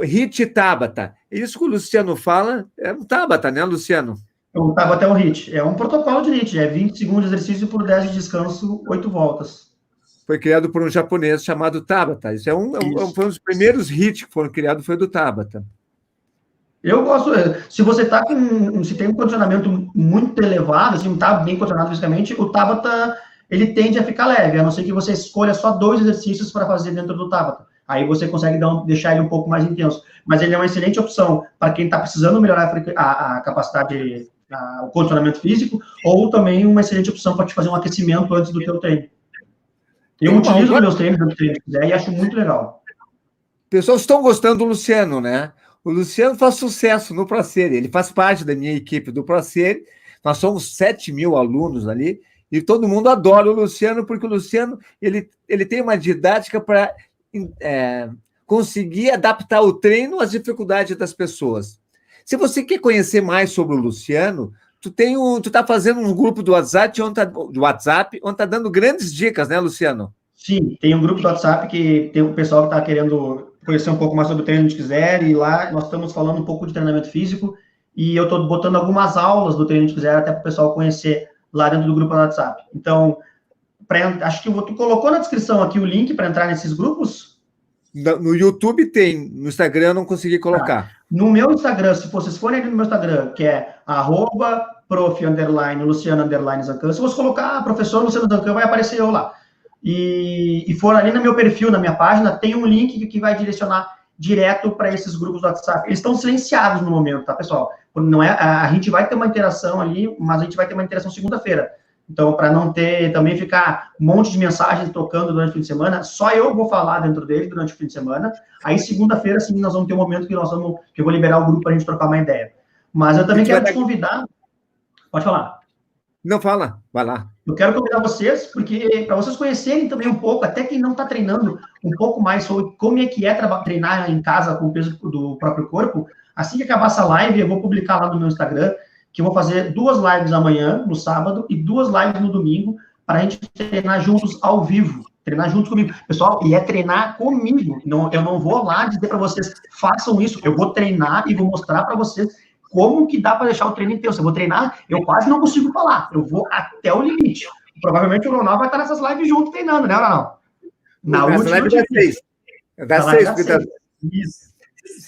HIIT Tabata. Isso que o Luciano fala, é um Tabata, né, Luciano? O Tabata é um HIIT. É um protocolo de HIIT. É 20 segundos de exercício por 10 de descanso, 8 voltas. Foi criado por um japonês chamado Tabata. Isso foi um dos primeiros HIIT que foram criados, foi do Tabata. Eu gosto, se você tem um condicionamento muito elevado, assim, não está bem condicionado fisicamente, o Tabata, ele tende a ficar leve, a não ser que você escolha só 2 exercícios para fazer dentro do Tabata. Aí você consegue deixar ele um pouco mais intenso. Mas ele é uma excelente opção para quem está precisando melhorar a capacidade, o condicionamento físico, ou também uma excelente opção para te fazer um aquecimento antes do teu treino. Eu utilizo os meus treinos antes do treino, e acho muito legal. Pessoas estão gostando do Luciano, né? O Luciano faz sucesso no ProSer, ele faz parte da minha equipe do ProSer, nós somos 7.000 alunos ali, e todo mundo adora o Luciano, porque o Luciano ele tem uma didática para conseguir adaptar o treino às dificuldades das pessoas. Se você quer conhecer mais sobre o Luciano, tu está fazendo um grupo do WhatsApp onde está dando grandes dicas, né, Luciano? Sim, tem um grupo do WhatsApp que tem um pessoal que está querendo conhecer um pouco mais sobre o treino que quiser, e lá nós estamos falando um pouco de treinamento físico, e eu estou botando algumas aulas do treino que quiser, até para o pessoal conhecer lá dentro do grupo do WhatsApp. Então, acho que tu colocou na descrição aqui o link para entrar nesses grupos? No YouTube tem, no Instagram eu não consegui colocar. No meu Instagram, se vocês forem ali no meu Instagram, que é @prof_Luciano_Zancan, se você colocar professor Luciano Zancan, vai aparecer eu lá. E for ali no meu perfil, na minha página, tem um link que vai direcionar direto para esses grupos do WhatsApp. Eles estão silenciados no momento, tá, pessoal? Não a gente vai ter uma interação ali, mas a gente vai ter uma interação segunda-feira. Então, para não também ficar um monte de mensagens tocando durante o fim de semana, só eu vou falar dentro dele durante o fim de semana. Aí, segunda-feira, sim, nós vamos ter um momento que eu vou liberar o grupo para a gente trocar uma ideia. Mas eu também quero te convidar. Pode falar. Não, fala, vai lá. Eu quero convidar vocês, porque para vocês conhecerem também um pouco, até quem não está treinando, um pouco mais sobre como é que é treinar em casa com o peso do próprio corpo, Assim que acabar essa live, eu vou publicar lá no meu Instagram, que eu vou fazer 2 lives amanhã, no sábado, e 2 lives no domingo, para a gente treinar juntos ao vivo. Treinar juntos comigo. Pessoal, e é treinar comigo. Não, eu não vou lá dizer para vocês, façam isso. Eu vou treinar e vou mostrar para vocês como que dá para deixar o treino intenso. Eu vou treinar, eu quase não consigo falar. Eu vou até o limite. Provavelmente o Ronaldo vai estar nessas lives junto treinando, né, Ronaldo? Na última live das 6. Das 6, Isso.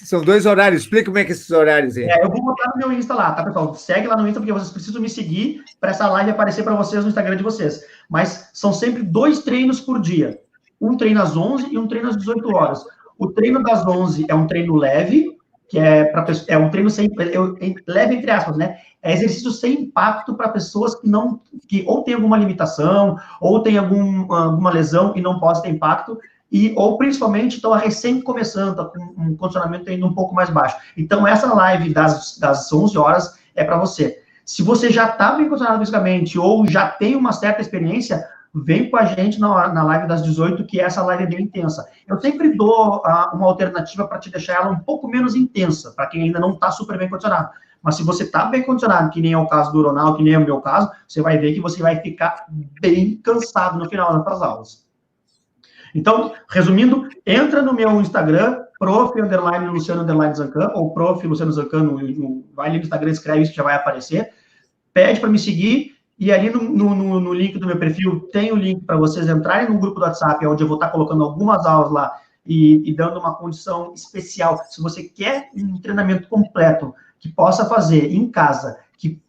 São 2 horários. Explica como é que esses horários aí. Eu vou botar no meu Insta lá, tá, pessoal? Segue lá no Insta, porque vocês precisam me seguir para essa live aparecer para vocês no Instagram de vocês. Mas são sempre 2 treinos por dia. Um treino às 11 e um treino às 18 horas. O treino das 11 é um treino leve, que é um treino sem... leve, entre aspas, né? É exercício sem impacto para pessoas que ou tem alguma limitação, ou tem alguma lesão e não pode ter impacto, ou principalmente estão recém começando, com um condicionamento ainda um pouco mais baixo. Então, essa live das 11 horas é para você. Se você já está bem condicionado fisicamente ou já tem uma certa experiência, vem com a gente na live das 18, que essa live é bem intensa. Eu sempre dou uma alternativa para te deixar ela um pouco menos intensa, para quem ainda não está super bem condicionado. Mas se você está bem condicionado, que nem é o caso do Ronaldo, que nem é o meu caso, você vai ver que você vai ficar bem cansado no final das aulas. Então, resumindo, entra no meu Instagram, prof_Luciano_Zancan, ou prof_Luciano_Zancan, vai ali no Instagram, escreve isso que já vai aparecer, pede para me seguir, e ali no link do meu perfil tem o link para vocês entrarem no grupo do WhatsApp, onde eu vou estar colocando algumas aulas lá, e dando uma condição especial. Se você quer um treinamento completo, que possa fazer em casa, que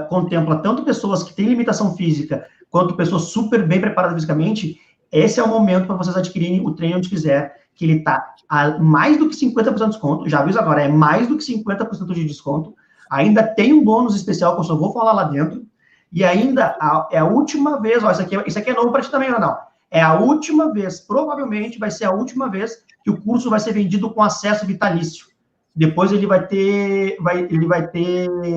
contempla tanto pessoas que têm limitação física, quanto pessoas super bem preparadas fisicamente, esse é o momento para vocês adquirirem o treino onde quiser, que ele está a mais do que 50% de desconto, já aviso agora, é mais do que 50% de desconto, ainda tem um bônus especial que eu só vou falar lá dentro, e ainda é a última vez, ó, isso aqui é novo para ti também, Ronaldo, é a última vez, provavelmente vai ser a última vez que o curso vai ser vendido com acesso vitalício. Depois ele vai ter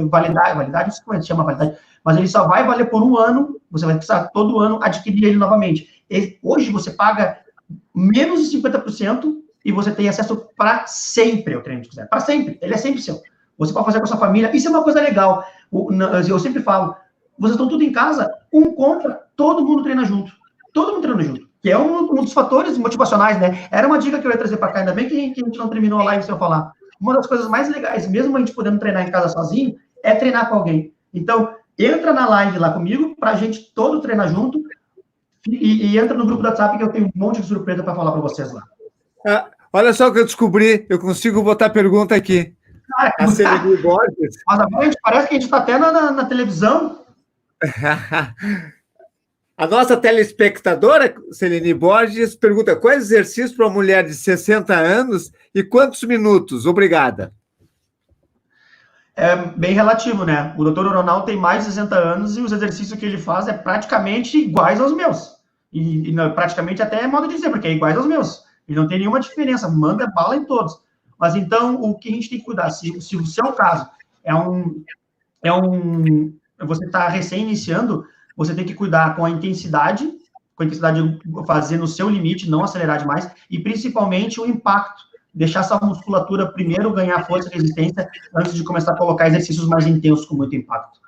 validade, não sei como é que chama validade, mas ele só vai valer por 1 ano, você vai precisar todo ano adquirir ele novamente. Hoje você paga menos de 50% e você tem acesso para sempre ao treino que quiser. Para sempre, ele é sempre seu. Você pode fazer com a sua família, isso é uma coisa legal. Eu sempre falo, vocês estão tudo em casa, um compra, todo mundo treina junto. Todo mundo treina junto. Que é um dos fatores motivacionais, né? Era uma dica que eu ia trazer para cá, ainda bem que a gente não terminou a live sem eu falar. Uma das coisas mais legais, mesmo a gente podendo treinar em casa sozinho, é treinar com alguém. Então, entra na live lá comigo, para a gente todo treinar junto, e entra no grupo do WhatsApp, que eu tenho um monte de surpresa para falar para vocês lá. Olha só o que eu descobri, eu consigo botar pergunta aqui. Cara, a Celini Borges. Mas agora parece que a gente está até na televisão. A nossa telespectadora, Celini Borges, pergunta: quais exercícios para uma mulher de 60 anos e quantos minutos? Obrigada. É bem relativo, né? O doutor Ronaldo tem mais de 60 anos e os exercícios que ele faz é praticamente iguais aos meus. E praticamente até é modo de dizer, porque é iguais aos meus. E não tem nenhuma diferença, manda bala em todos. Mas então, o que a gente tem que cuidar? Se o seu caso você está recém-iniciando, você tem que cuidar com a intensidade fazer no seu limite, não acelerar demais, e principalmente o impacto. Deixar essa musculatura primeiro ganhar força e resistência antes de começar a colocar exercícios mais intensos com muito impacto.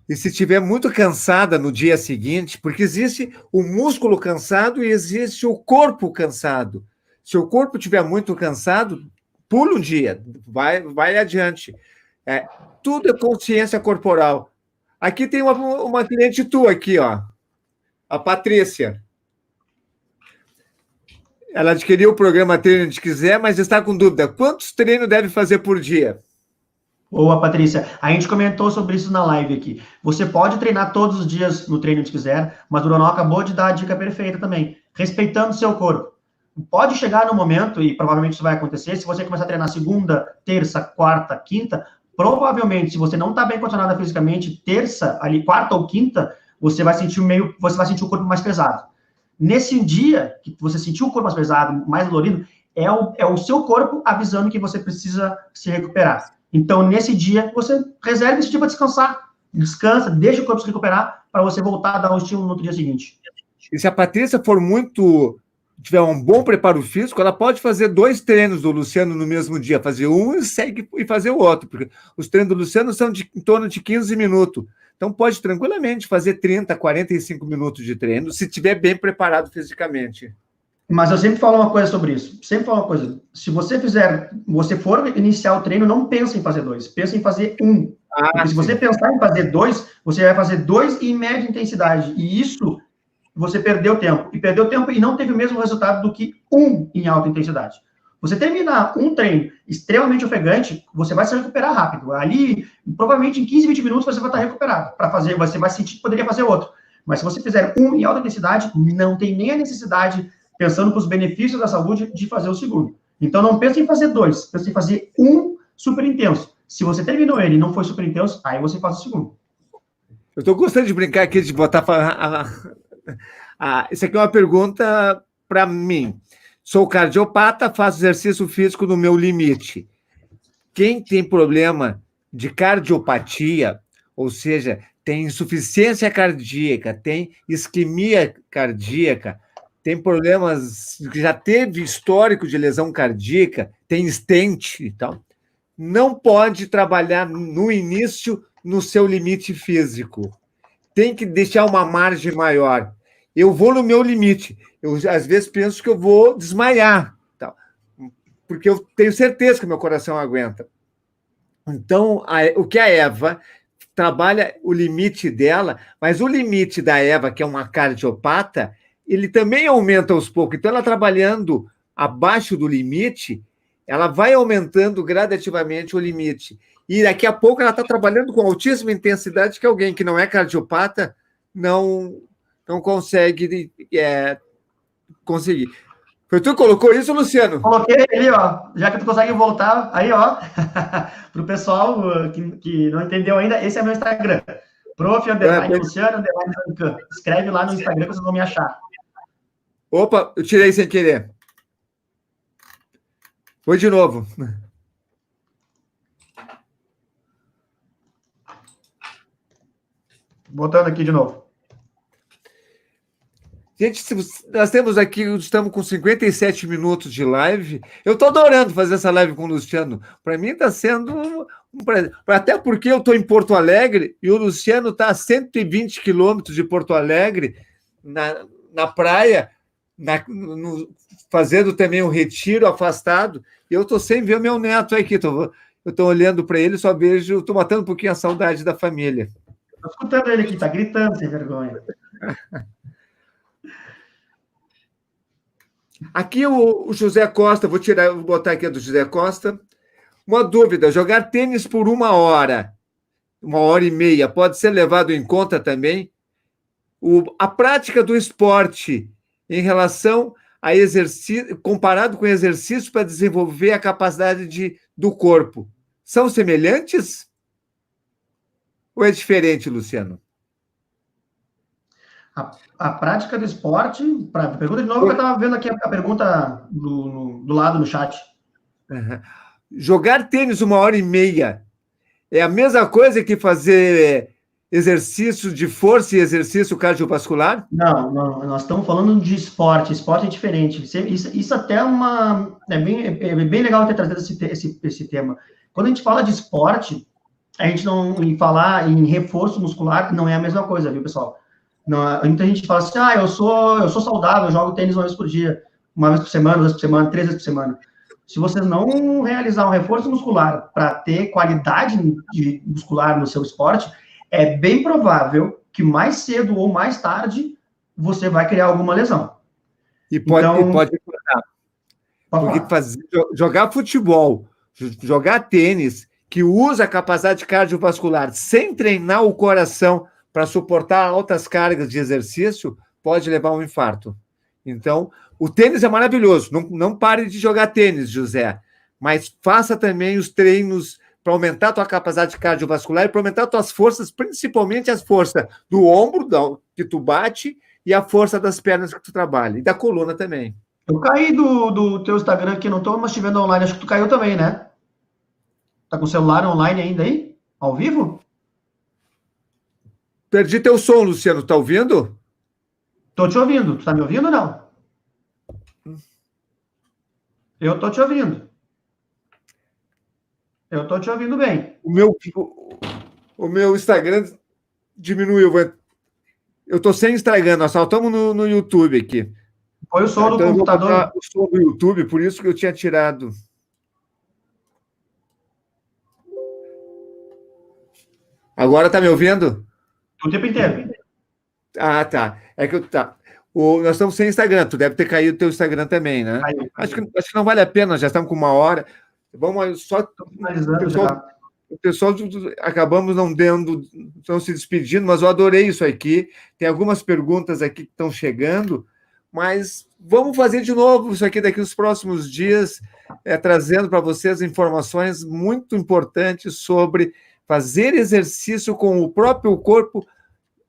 E se estiver muito cansada no dia seguinte, porque existe o músculo cansado e existe o corpo cansado. Se o corpo estiver muito cansado, pula um dia, vai adiante. Tudo é consciência corporal. Aqui tem uma cliente tua aqui, ó, a Patrícia. Ela adquiriu o programa Treino Onde Quiser, mas está com dúvida. Quantos treinos deve fazer por dia? Boa, Patrícia. A gente comentou sobre isso na live aqui. Você pode treinar todos os dias no Treino Onde Quiser, mas o Ronaldo acabou de dar a dica perfeita também. Respeitando o seu corpo. Pode chegar no momento, e provavelmente isso vai acontecer, se você começar a treinar segunda, terça, quarta, quinta, provavelmente, se você não está bem condicionada fisicamente, terça, ali, quarta ou quinta, você vai sentir o corpo mais pesado. Nesse dia que você sentiu o corpo mais pesado, mais dolorido, é o seu corpo avisando que você precisa se recuperar. Então, nesse dia, você reserva esse dia para descansar. Descansa, deixa o corpo se recuperar para você voltar a dar um estímulo no outro dia seguinte. E se a Patrícia for muito tiver um bom preparo físico, ela pode fazer 2 treinos do Luciano no mesmo dia, fazer um e fazer o outro, porque os treinos do Luciano são em torno de 15 minutos. Então, pode tranquilamente fazer 30, 45 minutos de treino, se estiver bem preparado fisicamente. Mas eu sempre falo uma coisa sobre isso. Sempre falo uma coisa. Se você for iniciar o treino, não pensa em fazer 2, pensa em fazer 1. Porque se você pensar em fazer 2, você vai fazer 2 em média intensidade. E isso, você perdeu tempo. E perdeu tempo e não teve o mesmo resultado do que 1 em alta intensidade. Você terminar um treino extremamente ofegante, você vai se recuperar rápido. Ali, provavelmente em 15, 20 minutos, você vai estar recuperado. Você vai sentir que poderia fazer outro. Mas se você fizer 1 em alta intensidade, não tem nem a necessidade, pensando para os benefícios da saúde, de fazer o segundo. Então, não pense em fazer 2, pense em fazer 1 super intenso. Se você terminou ele e não foi super intenso, aí você faz o segundo. Eu estou gostando de brincar aqui, de botar... Isso aqui é uma pergunta para mim. Sou cardiopata, faço exercício físico no meu limite. Quem tem problema de cardiopatia, ou seja, tem insuficiência cardíaca, tem isquemia cardíaca, tem problemas, já teve histórico de lesão cardíaca, tem stent e tal, não pode trabalhar no início no seu limite físico. Tem que deixar uma margem maior. Eu vou no meu limite. Eu, às vezes, penso que eu vou desmaiar, tal, porque eu tenho certeza que meu coração aguenta. Então, o que a Eva trabalha, o limite dela, mas o limite da Eva, que é uma cardiopata, ele também aumenta aos poucos. Então, ela trabalhando abaixo do limite, ela vai aumentando gradativamente o limite. E daqui a pouco ela está trabalhando com altíssima intensidade, que alguém que não é cardiopata não consegue conseguir. Foi tu que colocou isso, Luciano? Coloquei ali, ó, já que tu consegue voltar, aí, ó, para o pessoal que não entendeu ainda, esse é meu Instagram, Luciano, escreve lá no Instagram que vocês vão me achar. Opa, eu tirei sem querer. Foi de novo. Botando aqui de novo. Gente, nós temos aqui, estamos com 57 minutos de live. Eu estou adorando fazer essa live com o Luciano. Para mim está sendo um prazer. Até porque eu estou em Porto Alegre e o Luciano está a 120 quilômetros de Porto Alegre, na praia, fazendo também um retiro afastado. E eu estou sem ver o meu neto aqui. Eu estou olhando para ele, só vejo, estou matando um pouquinho a saudade da família. Estou escutando ele aqui, está gritando sem vergonha. Aqui o José Costa, vou botar aqui a do José Costa. Uma dúvida: jogar tênis por 1 hora, 1h30, pode ser levado em conta também? A prática do esporte em relação a exercício, comparado com exercício para desenvolver a capacidade do corpo, são semelhantes? Ou é diferente, Luciano? A prática do esporte, pergunta de novo, que eu estava vendo aqui a pergunta do lado no chat. Uhum. Jogar tênis 1h30 é a mesma coisa que fazer exercício de força e exercício cardiovascular? Não, nós estamos falando de esporte. Esporte é diferente. Isso até é bem legal ter trazido esse tema. Quando a gente fala de esporte, a gente não falar em reforço muscular não é a mesma coisa, viu, pessoal? Não, muita gente fala assim, eu sou saudável, eu jogo tênis 1 vez por dia, 1 vez por semana, 2 vezes por semana, 3 vezes por semana. Se você não realizar um reforço muscular para ter qualidade muscular no seu esporte, é bem provável que mais cedo ou mais tarde você vai criar alguma lesão. E pode importar. Porque jogar futebol, jogar tênis, que usa a capacidade cardiovascular sem treinar o coração para suportar altas cargas de exercício, pode levar a um infarto. Então, o tênis é maravilhoso. Não pare de jogar tênis, José, mas faça também os treinos para aumentar a tua capacidade cardiovascular e para aumentar as tuas forças, principalmente as forças do ombro que tu bate e a força das pernas que tu trabalha, e da coluna também. Eu caí do teu Instagram aqui, não estou mais te vendo online, acho que tu caiu também, né? Tá com o celular online ainda aí? Ao vivo? Perdi teu som, Luciano, tá ouvindo? Tô te ouvindo. Tu tá me ouvindo ou não? Eu estou te ouvindo. Eu estou te ouvindo bem. O meu Instagram diminuiu. Eu estou sem Instagram, nós só estamos no YouTube aqui. Foi o som do Então eu vou computador. botar o som do YouTube, por isso que eu tinha tirado. Agora tá me ouvindo? O tempo inteiro. Ah, tá. É que nós estamos sem Instagram. Tu deve ter caído o teu Instagram também, né? Caiu. Acho que não vale a pena, já estamos com 1 hora. Vamos só. Estou finalizando já. O pessoal acabamos não se despedindo, mas eu adorei isso aqui. Tem algumas perguntas aqui que estão chegando, mas vamos fazer de novo isso aqui daqui nos próximos dias, trazendo para vocês informações muito importantes sobre fazer exercício com o próprio corpo,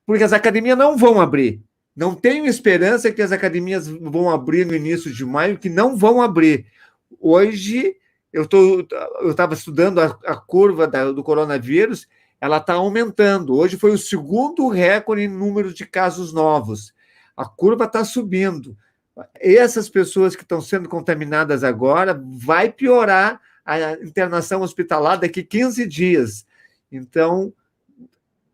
porque as academias não vão abrir. Não tenho esperança que as academias vão abrir no início de maio, que não vão abrir. Hoje, eu estava estudando a curva do coronavírus, ela está aumentando. Hoje foi o segundo recorde em número de casos novos. A curva está subindo. Essas pessoas que estão sendo contaminadas agora, vai piorar a internação hospitalar daqui 15 dias. Então,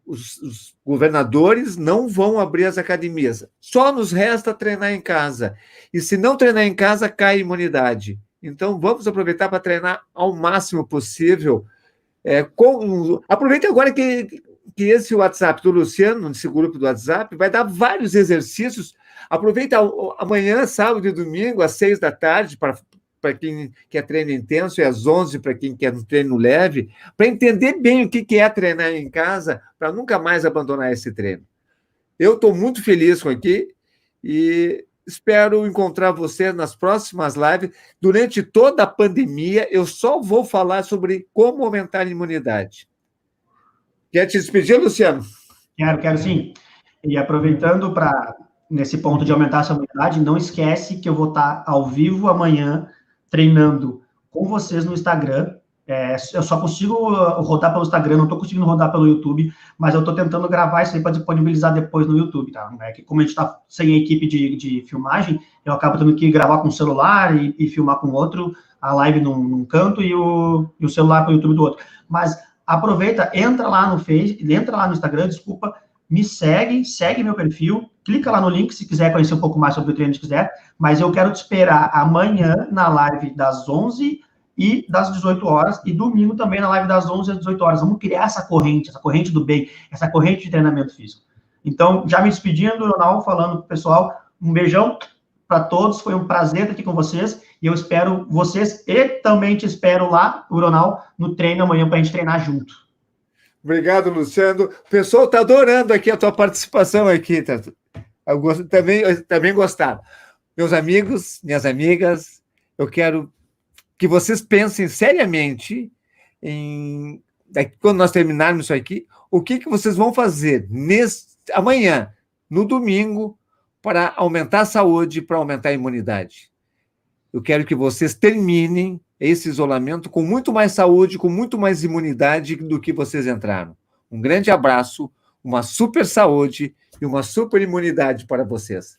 os governadores não vão abrir as academias. Só nos resta treinar em casa. E se não treinar em casa, cai a imunidade. Então, vamos aproveitar para treinar ao máximo possível. Aproveite agora que esse WhatsApp do Luciano, esse grupo do WhatsApp, vai dar vários exercícios. Aproveita amanhã, sábado e domingo, às 6 da tarde, para quem quer treino intenso, e às 11 para quem quer um treino leve, para entender bem o que é treinar em casa, para nunca mais abandonar esse treino. Eu estou muito feliz com aqui e espero encontrar você nas próximas lives. Durante toda a pandemia, eu só vou falar sobre como aumentar a imunidade. Quer te despedir, Luciano? Quero sim. E aproveitando nesse ponto de aumentar a imunidade, não esquece que eu vou estar ao vivo amanhã, treinando com vocês no Instagram. Eu só consigo rodar pelo Instagram, não estou conseguindo rodar pelo YouTube, mas eu estou tentando gravar isso aí para disponibilizar depois no YouTube, tá? Que como a gente está sem a equipe de filmagem, eu acabo tendo que gravar com o celular e filmar com outro, a live num canto e o celular para o YouTube do outro. Mas aproveita, entra lá no Instagram, desculpa, me segue meu perfil, clica lá no link se quiser conhecer um pouco mais sobre o treino, se quiser, mas eu quero te esperar amanhã na live das 11 e das 18 horas, e domingo também na live das 11 às 18 horas. Vamos criar essa corrente do bem, essa corrente de treinamento físico. Então, já me despedindo, Ronaldo, falando pro pessoal, um beijão para todos, foi um prazer estar aqui com vocês, e eu espero vocês, e também te espero lá, Ronaldo, no treino amanhã para a gente treinar junto. Obrigado, Luciano. O pessoal está adorando aqui a tua participação aqui. Também gostaram. Meus amigos, minhas amigas, eu quero que vocês pensem seriamente quando nós terminarmos isso aqui, o que vocês vão fazer amanhã, no domingo, para aumentar a saúde, para aumentar a imunidade. Eu quero que vocês terminem esse isolamento com muito mais saúde, com muito mais imunidade do que vocês entraram. Um grande abraço, uma super saúde e uma super imunidade para vocês.